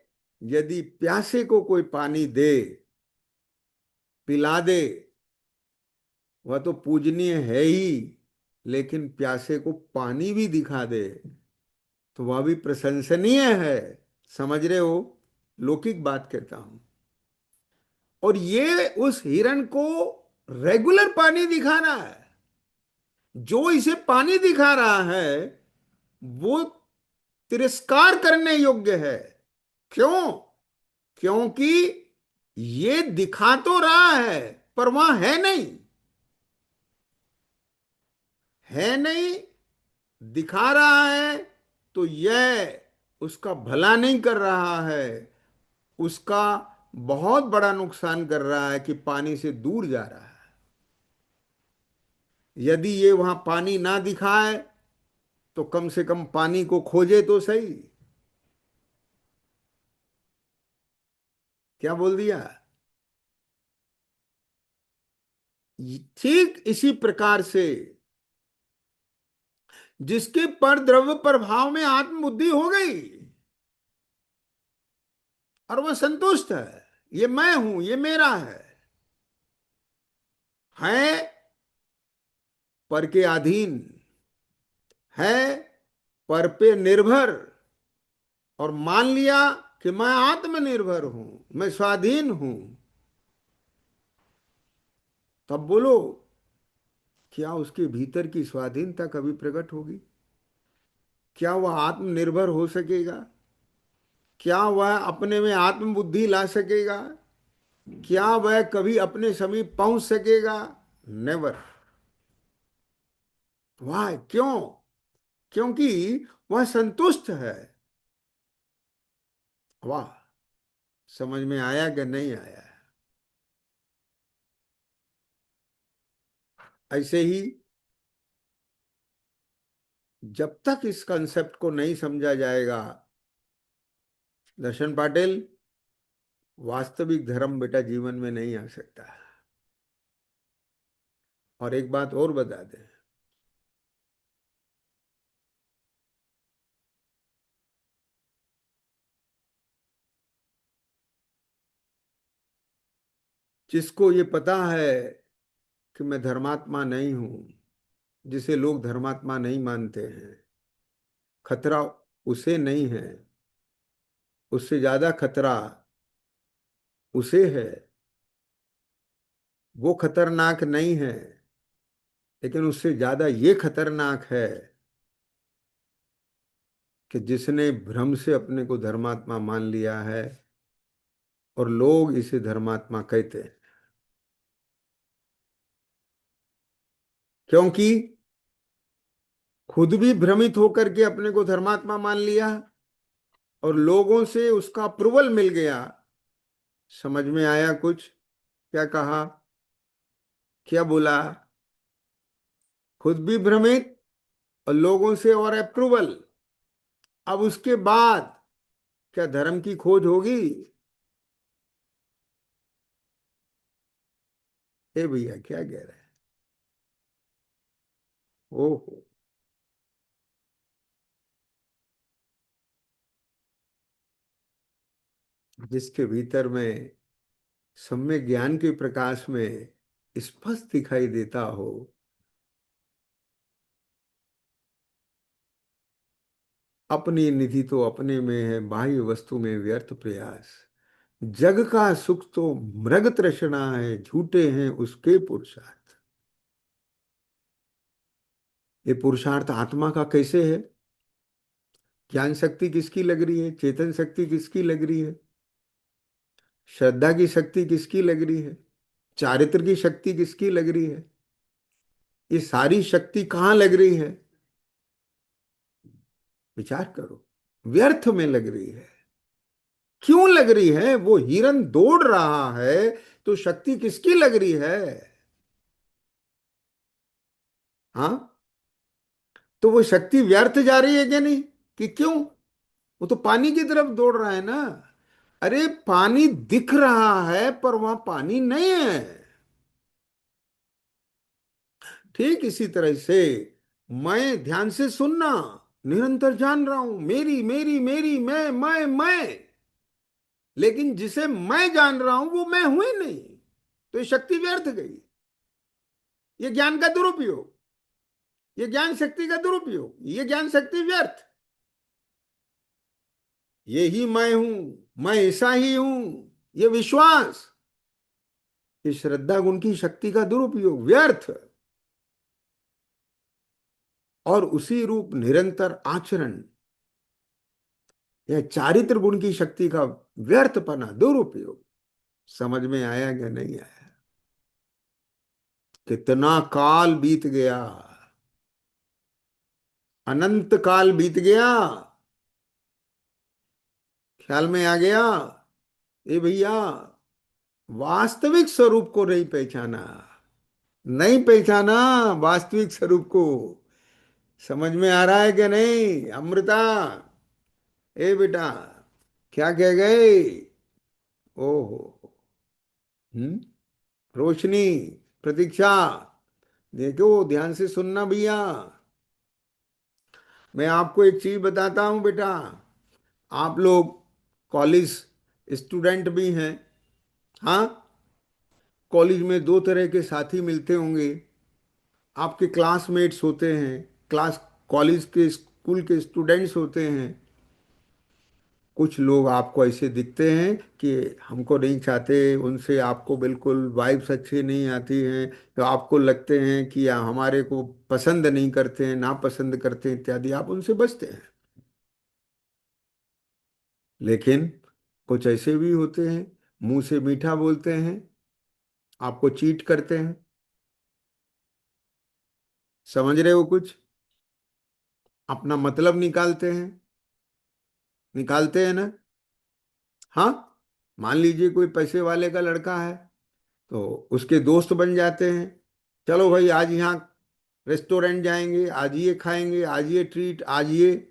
यदि प्यासे को कोई पानी दे, पिला दे, वह तो पूजनीय है ही, लेकिन प्यासे को पानी भी दिखा दे तो वह भी प्रशंसनीय है। समझ रहे हो? लौकिक बात कहता हूं। और ये उस हिरण को रेगुलर पानी दिखाना है। जो इसे पानी दिखा रहा है वो तिरस्कार करने योग्य है। क्यों? क्योंकि ये दिखा तो रहा है पर वहां है नहीं। है नहीं, दिखा रहा है, तो यह उसका भला नहीं कर रहा है, उसका बहुत बड़ा नुकसान कर रहा है कि पानी से दूर जा रहा है। यदि ये वहां पानी ना दिखाए तो कम से कम पानी को खोजे तो सही। क्या बोल दिया? ठीक इसी प्रकार से जिसके पर द्रव्य प्रभाव में आत्मबुद्धि हो गई और वह संतुष्ट है, ये मैं हूं, ये मेरा है पर के अधीन, है पर पे निर्भर, और मान लिया कि मैं आत्मनिर्भर हूं, मैं स्वाधीन हूं। तब बोलो, क्या उसके भीतर की स्वाधीनता कभी प्रकट होगी? क्या वह आत्मनिर्भर हो सकेगा? क्या वह अपने में आत्मबुद्धि ला सकेगा? क्या वह कभी अपने समीप पहुंच सकेगा? नेवर। वाह, क्यों? क्योंकि वह संतुष्ट है। वाह, समझ में आया कि नहीं आया? ऐसे ही जब तक इस कंसेप्ट को नहीं समझा जाएगा, दर्शन पाटिल, वास्तविक धर्म बेटा जीवन में नहीं आ सकता। और एक बात और बता दें, जिसको ये पता है कि मैं धर्मात्मा नहीं हूं, जिसे लोग धर्मात्मा नहीं मानते हैं, खतरा उसे नहीं है, उससे ज्यादा खतरा उसे है वो खतरनाक नहीं है, लेकिन उससे ज्यादा ये खतरनाक है कि जिसने भ्रम से अपने को धर्मात्मा मान लिया है और लोग इसे धर्मात्मा कहते हैं। क्योंकि खुद भी भ्रमित होकर के अपने को धर्मात्मा मान लिया और लोगों से उसका अप्रूवल मिल गया। समझ में आया कुछ? क्या कहा? क्या बोला? खुद भी भ्रमित और लोगों से और अप्रूवल। अब उसके बाद क्या धर्म की खोज होगी? ए भैया क्या कह रहे हैं? ओहो। जिसके भीतर में सम्यक ज्ञान के प्रकाश में स्पष्ट दिखाई देता हो, अपनी निधि तो अपने में है, बाह्य वस्तु में व्यर्थ प्रयास। जग का सुख तो मृग तृष्णा है, झूठे हैं उसके पुरुषार्थ। ये पुरुषार्थ आत्मा का कैसे है? ज्ञान शक्ति किसकी लग रही है? चेतन शक्ति किसकी लग रही है? श्रद्धा की शक्ति किसकी लग रही है? चारित्र की शक्ति किसकी लग रही है? ये सारी शक्ति कहाँ लग रही है? विचार करो। व्यर्थ में लग रही है। क्यों लग रही है? वो हिरन दौड़ रहा है तो शक्ति किसकी लग रही है? हाँ, तो वो शक्ति व्यर्थ जा रही है क्या? नहीं कि क्यों? वो तो पानी की तरफ दौड़ रहा है ना। अरे पानी दिख रहा है पर वहां पानी नहीं है। ठीक इसी तरह से मैं ध्यान से सुनना, निरंतर जान रहा हूं मेरी मेरी मेरी, मैं, लेकिन जिसे मैं जान रहा हूं वो मैं हूं ही नहीं। तो ये शक्ति व्यर्थ गई। ये ज्ञान का दुरुपयोग, ये ज्ञान शक्ति का दुरुपयोग, ये ज्ञान शक्ति व्यर्थ। ये ही मैं हूं, मैं ऐसा ही हूं, ये विश्वास, ये श्रद्धा गुण की शक्ति का दुरुपयोग व्यर्थ। और उसी रूप निरंतर आचरण, यह चारित्र गुण की शक्ति का व्यर्थपना, दुरुपयोग। समझ में आया क्या? नहीं आया? कितना काल बीत गया, अनंत काल बीत गया। ख्याल में आ गया? ए भैया, वास्तविक स्वरूप को नहीं पहचाना, नहीं पहचाना वास्तविक स्वरूप को। समझ में आ रहा है कि नहीं अमृता? ए बेटा, क्या कह गए? ओहो। हम्म। रोशनी, प्रतीक्षा, देखो ध्यान से सुनना भैया। मैं आपको एक चीज बताता हूं बेटा। आप लोग कॉलेज स्टूडेंट भी हैं। हाँ, कॉलेज में दो तरह के साथी मिलते होंगे। आपके क्लासमेट्स होते हैं, क्लास कॉलेज के स्कूल के स्टूडेंट्स होते हैं। कुछ लोग आपको ऐसे दिखते हैं कि हमको नहीं चाहते, उनसे आपको बिल्कुल वाइब्स अच्छी नहीं आती हैं, तो आपको लगते हैं कि हमारे को पसंद नहीं करते हैं, नापसंद करते हैं इत्यादि, आप उनसे बचते हैं। लेकिन कुछ ऐसे भी होते हैं, मुंह से मीठा बोलते हैं, आपको चीट करते हैं। समझ रहे हो कुछ? अपना मतलब निकालते हैं, निकालते हैं ना? हाँ, मान लीजिए कोई पैसे वाले का लड़का है तो उसके दोस्त बन जाते हैं। चलो भाई आज यहाँ रेस्टोरेंट जाएंगे, आज ये खाएंगे, आज ये ट्रीट, आज ये।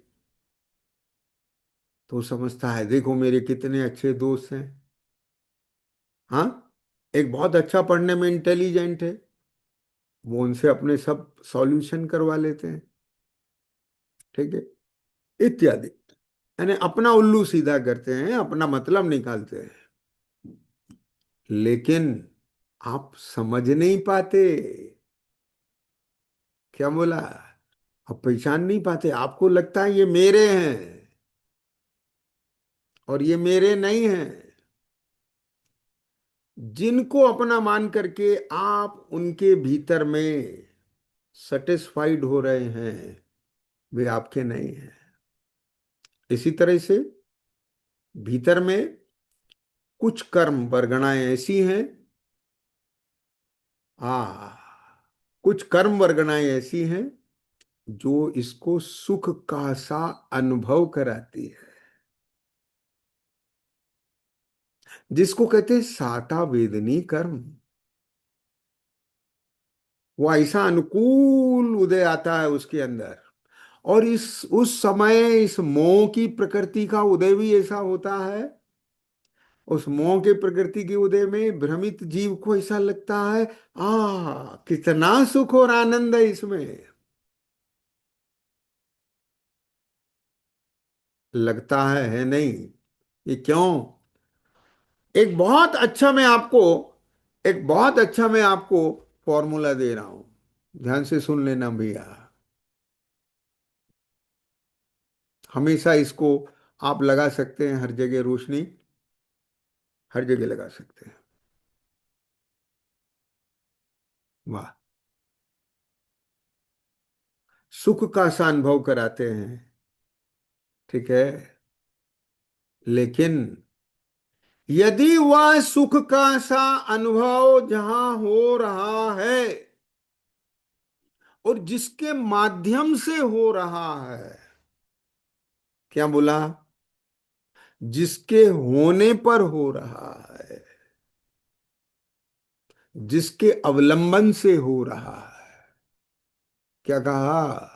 तो समझता है देखो मेरे कितने अच्छे दोस्त हैं। हाँ, एक बहुत अच्छा पढ़ने में इंटेलिजेंट है, वो उनसे अपने सब सॉल्यूशन करवा लेते हैं। ठीक है, इत्यादि। यानी अपना उल्लू सीधा करते हैं, अपना मतलब निकालते हैं। लेकिन आप समझ नहीं पाते। क्या बोला? आप पहचान नहीं पाते, आपको लगता है ये मेरे हैं और ये मेरे नहीं हैं। जिनको अपना मान करके आप उनके भीतर में सेटिस्फाइड हो रहे हैं, वे आपके नहीं हैं। इसी तरह से भीतर में कुछ कर्म वरगणाएं ऐसी हैं, आ कुछ कर्म वरगणाएं ऐसी हैं जो इसको सुख का सा अनुभव कराती है, जिसको कहते हैं साता वेदनी कर्म। वो ऐसा अनुकूल उदय आता है उसके अंदर, और इस उस समय इस मोह की प्रकृति का उदय भी ऐसा होता है। उस मोह के प्रकृति के उदय में भ्रमित जीव को ऐसा लगता है, कितना सुख और आनंद है इसमें। लगता है नहीं? ये क्यों? एक बहुत अच्छा मैं आपको एक बहुत अच्छा मैं आपको फॉर्मूला दे रहा हूं, ध्यान से सुन लेना भैया। हमेशा इसको आप लगा सकते हैं, हर जगह रोशनी, हर जगह लगा सकते हैं। वाह। सुख का सा अनुभव कराते हैं, ठीक है, लेकिन यदि वह सुख का सा अनुभव जहां हो रहा है और जिसके माध्यम से हो रहा है, क्या बोला? जिसके होने पर हो रहा है, जिसके अवलंबन से हो रहा है, क्या कहा?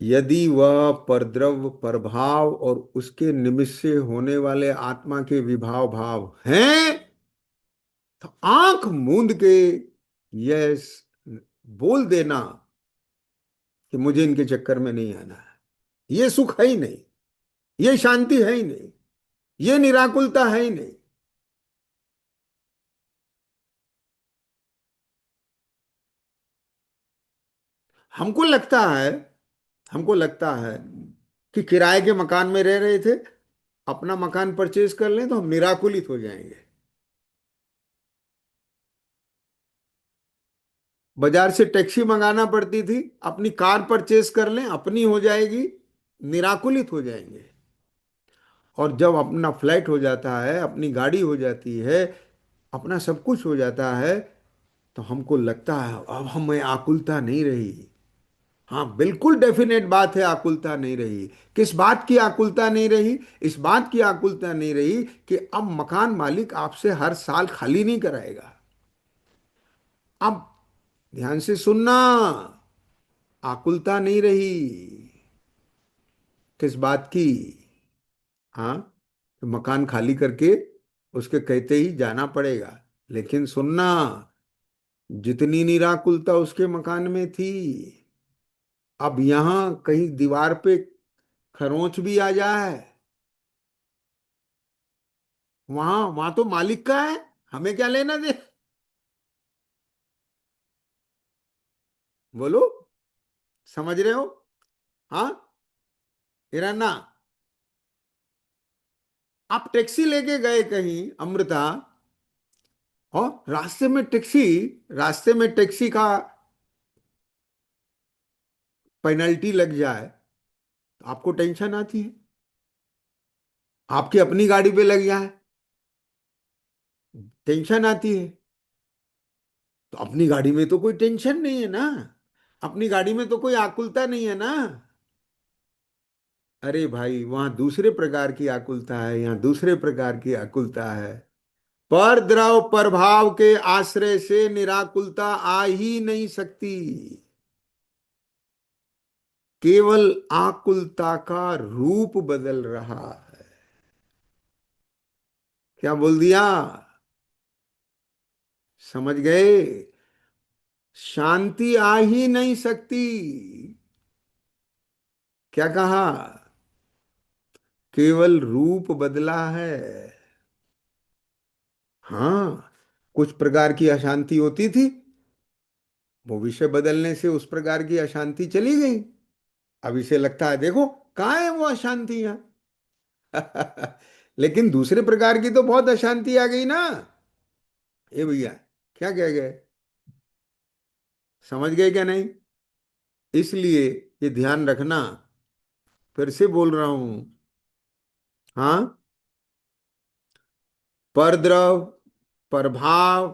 यदि वह परद्रव्य प्रभाव और उसके निमित्त से होने वाले आत्मा के विभाव भाव हैं, तो आंख मूंद के यस बोल देना कि मुझे इनके चक्कर में नहीं आना है। ये सुख है ही नहीं, ये शांति है ही नहीं, ये निराकुलता है ही नहीं। हमको लगता है हमको लगता है कि किराए के मकान में रह रहे थे, अपना मकान परचेज कर लें तो हम निराकुलित हो जाएंगे। बाजार से टैक्सी मंगाना पड़ती थी, अपनी कार परचेज कर लें, अपनी हो जाएगी, निराकुलित हो जाएंगे। और जब अपना फ्लैट हो जाता है, अपनी गाड़ी हो जाती है, अपना सब कुछ हो जाता है, तो हमको लगता है अब हमें आकुलता नहीं रही। हाँ, बिल्कुल डेफिनेट बात है, आकुलता नहीं रही। किस बात की आकुलता नहीं रही? इस बात की आकुलता नहीं रही कि अब मकान मालिक आपसे हर साल खाली नहीं कराएगा। अब ध्यान से सुनना, आकुलता नहीं रही। किस बात की? हाँ, तो मकान खाली करके उसके कहते ही जाना पड़ेगा। लेकिन सुनना, जितनी निराकुलता उसके मकान में थी, अब यहां कहीं दीवार पे खरोंच भी आ जाए, वहां वहां तो मालिक का है, हमें क्या लेना दे? बोलो, समझ रहे हो? हाँ, हिराना, आप टैक्सी लेके गए कहीं अमृता, और रास्ते में टैक्सी का पेनल्टी लग जाए, तो आपको टेंशन आती है। आपकी अपनी गाड़ी पे लग जाए, टेंशन आती है। तो अपनी गाड़ी में तो कोई टेंशन नहीं है ना, अपनी गाड़ी में तो कोई आकुलता नहीं है ना। अरे भाई, वहां दूसरे प्रकार की आकुलता है, यहाँ दूसरे प्रकार की आकुलता है। पर द्रव प्रभाव के आश्रय से निराकुलता आ ही नहीं सकती। केवल आकुलता का रूप बदल रहा है। क्या बोल दिया? समझ गए? शांति आ ही नहीं सकती। क्या कहा? केवल रूप बदला है। हाँ, कुछ प्रकार की अशांति होती थी, वो विषय बदलने से उस प्रकार की अशांति चली गई। अब इसे लगता है देखो कहाँ है वो अशांतियां। लेकिन दूसरे प्रकार की तो बहुत अशांति आ गई ना। ए भैया, क्या कह गए? समझ गए क्या नहीं? इसलिए ये ध्यान रखना, फिर से बोल रहा हूं। हाँ, परद्रव, प्रभाव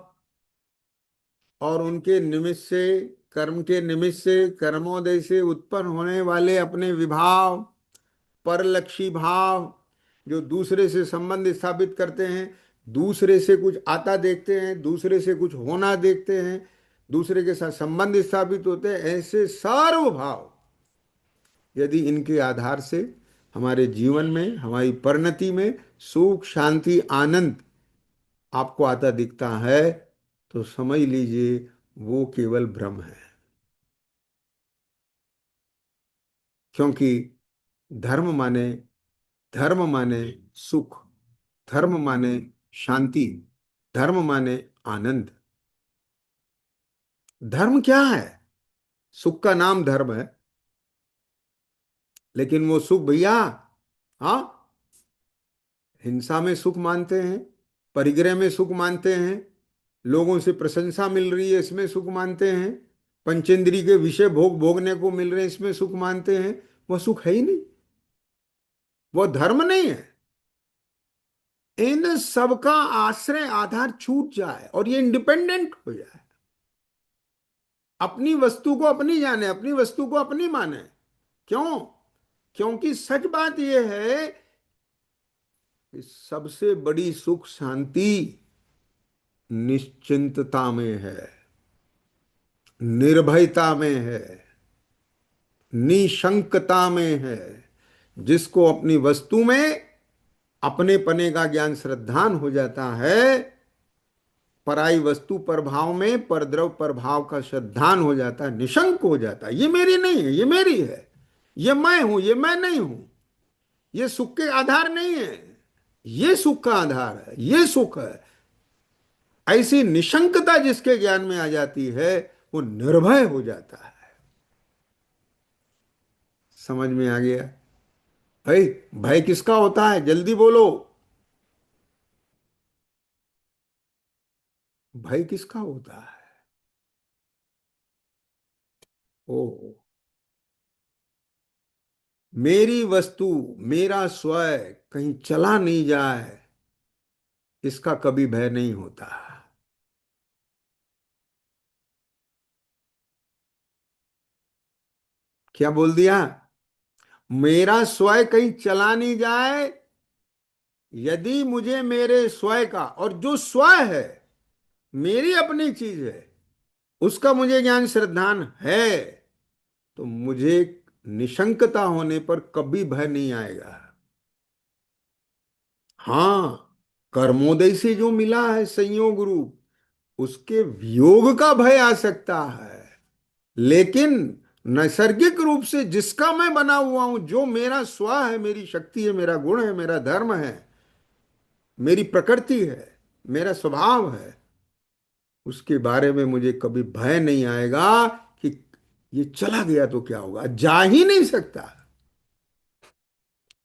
और उनके निमित्त से, कर्म के निमित्त से, कर्मोदय से उत्पन्न होने वाले अपने विभाव, परलक्षी भाव, जो दूसरे से संबंध स्थापित करते हैं, दूसरे से कुछ आता देखते हैं, दूसरे से कुछ होना देखते हैं, दूसरे के साथ संबंध स्थापित होते हैं, ऐसे सर्व भाव यदि इनके आधार से हमारे जीवन में, हमारी परिणति में सुख शांति आनंद आपको आता दिखता है, तो समझ लीजिए वो केवल भ्रम है। क्योंकि धर्म माने, धर्म माने सुख, धर्म माने शांति, धर्म माने आनंद। धर्म क्या है? सुख का नाम धर्म है, लेकिन वो सुख भैया, हाँ, हिंसा में सुख मानते हैं, परिग्रह में सुख मानते हैं, लोगों से प्रशंसा मिल रही है इसमें सुख मानते हैं, पंचेंद्रिय के विषय भोग भोगने को मिल रहे हैं इसमें सुख मानते हैं। वह सुख है ही नहीं, वह धर्म नहीं है। इन सबका आश्रय आधार छूट जाए और ये इंडिपेंडेंट हो जाए, अपनी वस्तु को अपनी जाने, अपनी वस्तु को अपनी माने। क्यों? क्योंकि सच बात यह है कि सबसे बड़ी सुख शांति निश्चिंतता में है, निर्भयता में है, निशंकता में है। जिसको अपनी वस्तु में अपने पने का ज्ञान श्रद्धान हो जाता है, पराई वस्तु प्रभाव में परद्रव प्रभाव का श्रद्धान हो जाता है, निशंक हो जाता है, ये मेरी नहीं है, ये मेरी है, ये मैं हूं, ये मैं नहीं हूं, ये सुख के आधार नहीं है, ये सुख का आधार है, ये सुख है। ऐसी निशंकता जिसके ज्ञान में आ जाती है, वो निर्भय हो जाता है। समझ में आ गया? भाई, भय किसका होता है? जल्दी बोलो। भय किसका होता है? ओ, मेरी वस्तु, मेरा स्वयं कहीं चला नहीं जाए, इसका कभी भय नहीं होता। क्या बोल दिया? मेरा स्वयं कहीं चला नहीं जाए, यदि मुझे मेरे स्वयं का, और जो स्वयं है मेरी अपनी चीज है, उसका मुझे ज्ञान श्रद्धान है, तो मुझे निशंकता होने पर कभी भय नहीं आएगा। हाँ, कर्मोदय से जो मिला है संयोग रूप, उसके वियोग का भय आ सकता है, लेकिन नैसर्गिक रूप से जिसका मैं बना हुआ हूं, जो मेरा स्व है, मेरी शक्ति है, मेरा गुण है, मेरा धर्म है, मेरी प्रकृति है, मेरा स्वभाव है, उसके बारे में मुझे कभी भय नहीं आएगा कि ये चला गया तो क्या होगा। जा ही नहीं सकता।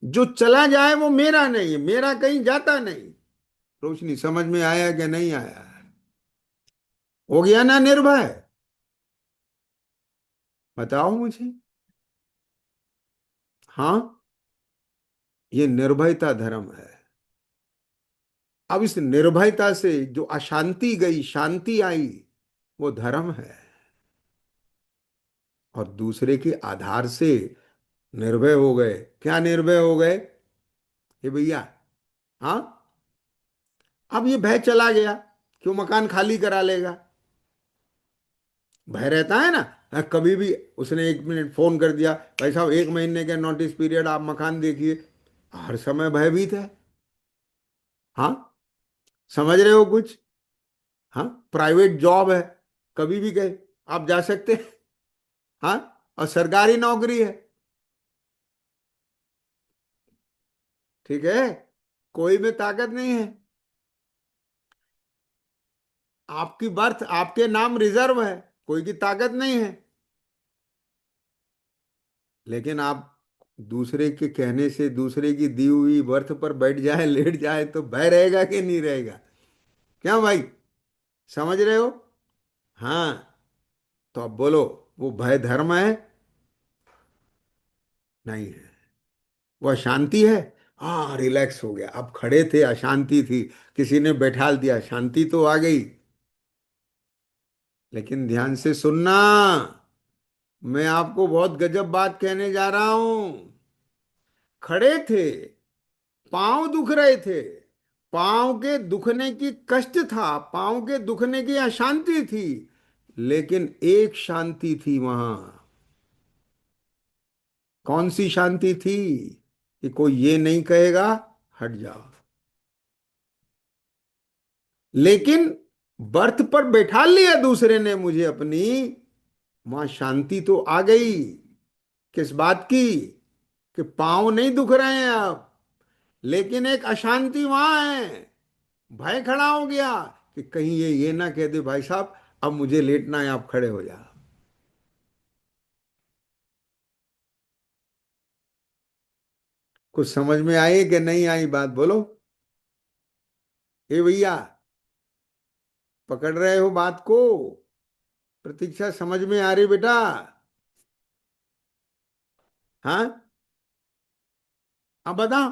जो चला जाए वो मेरा नहीं है, मेरा कहीं जाता नहीं। रोशनी, समझ में आया कि नहीं आया? हो गया ना निर्भय? बताओ मुझे। हाँ, ये निर्भयता धर्म है। अब इस निर्भयता से जो अशांति गई, शांति आई, वो धर्म है। और दूसरे के आधार से निर्भय हो गए। क्या निर्भय हो गए? ये भैया, हाँ, अब ये भय चला गया, क्यों मकान खाली करा लेगा? भय रहता है ना। कभी भी उसने 1 मिनट फोन कर दिया, भाई साहब 1 महीने का नोटिस पीरियड, आप मकान देखिए, हर समय भयभीत है। हाँ, समझ रहे हो कुछ? हाँ, प्राइवेट जॉब है, कभी भी गए आप जा सकते हैं। हाँ, और सरकारी नौकरी है, ठीक है, कोई में ताकत नहीं है, आपकी बर्थ आपके नाम रिजर्व है, कोई की ताकत नहीं है। लेकिन आप दूसरे के कहने से दूसरे की दी हुई बर्थ पर बैठ जाए, लेट जाए, तो भय रहेगा कि नहीं रहेगा? क्या भाई, समझ रहे हो? हाँ। तो अब बोलो, वो भय धर्म है? नहीं है। वो अशांति है? हाँ, रिलैक्स हो गया, अब खड़े थे अशांति थी, किसी ने बैठाल दिया, शांति तो आ गई। लेकिन ध्यान से सुनना, मैं आपको बहुत गजब बात कहने जा रहा हूं। खड़े थे, पांव दुख रहे थे, पांव के दुखने की कष्ट था, पांव के दुखने की अशांति थी, लेकिन एक शांति थी वहां। कौन सी शांति थी? कि कोई ये नहीं कहेगा हट जाओ। लेकिन बर्थ पर बैठा लिया दूसरे ने मुझे अपनी, वहां शांति तो आ गई। किस बात की? कि पांव नहीं दुख रहे हैं अब, लेकिन एक अशांति वहां है। भय खड़ा हो गया कि कहीं ये ना कह दे भाई साहब अब मुझे लेटना है, आप खड़े हो जा। कुछ समझ में आई कि नहीं आई बात, बोलो। ए भैया, पकड़ रहे हो बात को? प्रतीक्षा, समझ में आ रही बेटा? हाँ। अब बताओ,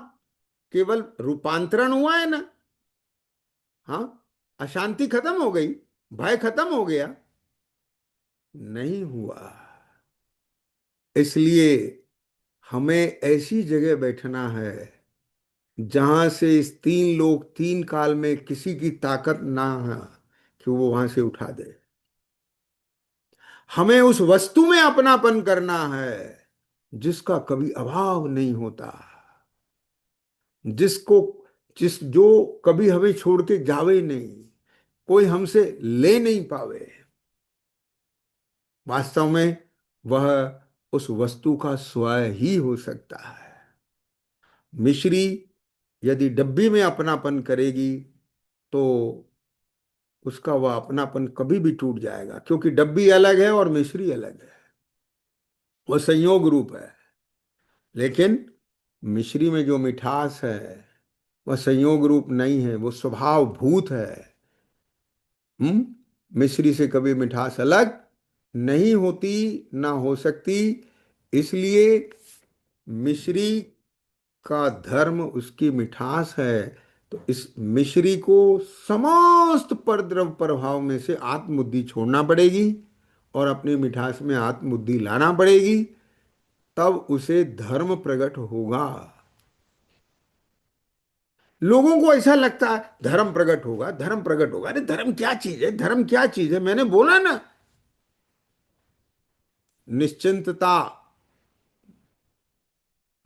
केवल रूपांतरण हुआ है ना? हाँ। अशांति खत्म हो गई, भय खत्म हो गया? नहीं हुआ। इसलिए हमें ऐसी जगह बैठना है जहां से इस तीन लोग तीन काल में किसी की ताकत ना है कि वो वहां से उठा दे। हमें उस वस्तु में अपनापन करना है जिसका कभी अभाव नहीं होता, जिसको जिस जो कभी हमें छोड़ के जावे नहीं, कोई हमसे ले नहीं पावे। वास्तव में वह उस वस्तु का स्वयं ही हो सकता है। मिश्री यदि डब्बी में अपनापन करेगी तो उसका वह अपनापन कभी भी टूट जाएगा, क्योंकि डब्बी अलग है और मिश्री अलग है। वह संयोग रूप है। लेकिन मिश्री में जो मिठास है वह संयोग रूप नहीं है, वो स्वभाव भूत है। मिश्री से कभी मिठास अलग नहीं होती, ना हो सकती। इसलिए मिश्री का धर्म उसकी मिठास है। तो इस मिश्री को समस्त परद्रव प्रभाव में से आत्मबुद्धि छोड़ना पड़ेगी और अपनी मिठास में आत्मबुद्धि लाना पड़ेगी, तब उसे धर्म प्रकट होगा। लोगों को ऐसा लगता है धर्म प्रकट होगा, धर्म प्रकट होगा। अरे धर्म क्या चीज है, धर्म क्या चीज है? मैंने बोला ना, निश्चिंतता,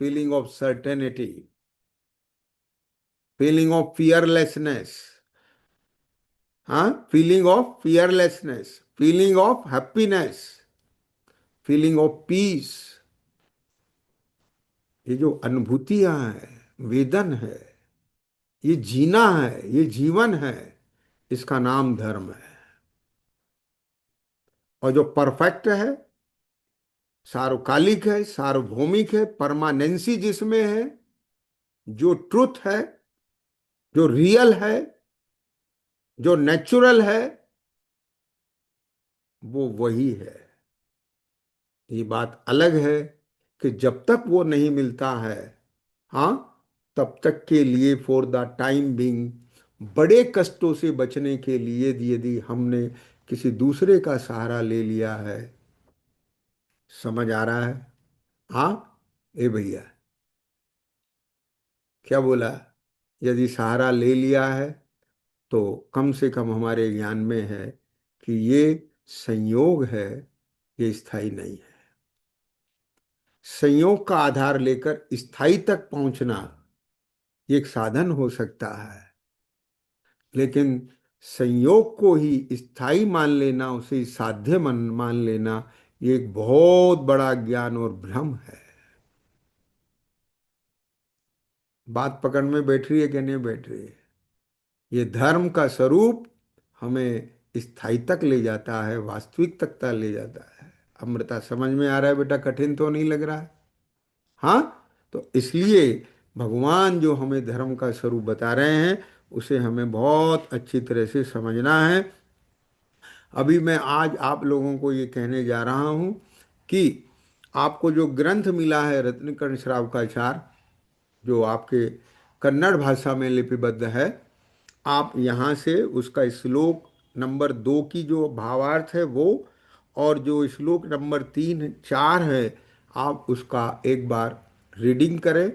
feeling of certainty, feeling of fearlessness. हाँ, feeling of fearlessness, feeling of happiness, feeling of peace. ये जो अनुभूतियां हैं, वेदन है, ये जीना है, ये जीवन है, इसका नाम धर्म है। और जो परफेक्ट है, सार्वकालिक है, सार्वभौमिक है, परमानेंसी जिसमें है, जो ट्रुथ है, जो रियल है, जो नेचुरल है, वो वही है। ये बात अलग है कि जब तक वो नहीं मिलता है, हाँ, तब तक के लिए फॉर द टाइम बिंग, बड़े कष्टों से बचने के लिए यदि हमने किसी दूसरे का सहारा ले लिया है। समझ आ रहा है? हाँ। ए भैया, क्या बोला? यदि सहारा ले लिया है तो कम से कम हमारे ज्ञान में है कि ये संयोग है, ये स्थायी नहीं है। संयोग का आधार लेकर स्थायी तक पहुंचना ये एक साधन हो सकता है, लेकिन संयोग को ही स्थायी मान लेना, उसे साध्य मान लेना, ये एक बहुत बड़ा ज्ञान और भ्रम है। बात पकड़ में बैठ रही है कि नहीं बैठ रही है? ये धर्म का स्वरूप हमें स्थायी तक ले जाता है, वास्तविक तक ले जाता है। अमृता, समझ में आ रहा है बेटा? कठिन तो नहीं लग रहा है? हाँ, तो इसलिए भगवान जो हमें धर्म का स्वरूप बता रहे हैं उसे हमें बहुत अच्छी तरह से समझना है। अभी मैं आज आप लोगों को ये कहने जा रहा हूँ कि आपको जो ग्रंथ मिला है रत्नकर्ण श्रावकाचार, जो आपके कन्नड़ भाषा में लिपिबद्ध है, आप यहाँ से उसका श्लोक नंबर 2 की जो भावार्थ है वो, और जो श्लोक नंबर 3 4 है, आप उसका एक बार रीडिंग करें,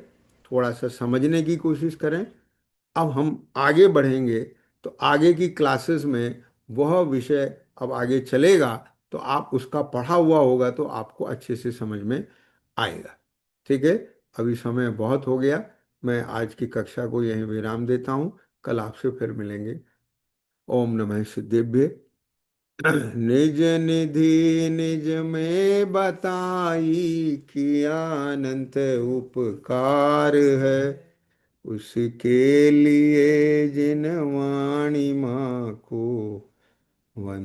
थोड़ा सा समझने की कोशिश करें। अब हम आगे बढ़ेंगे तो आगे की क्लासेस में वह विषय अब आगे चलेगा, तो आप उसका पढ़ा हुआ होगा तो आपको अच्छे से समझ में आएगा। ठीक है, अभी समय बहुत हो गया, मैं आज की कक्षा को यहीं विराम देता हूँ। कल आपसे फिर मिलेंगे। ओम नमः सिद्धेभ्य। निज निधि निज में बताई, किया अनंत उपकार है, उसके लिए जिन वाणी माँ को वंद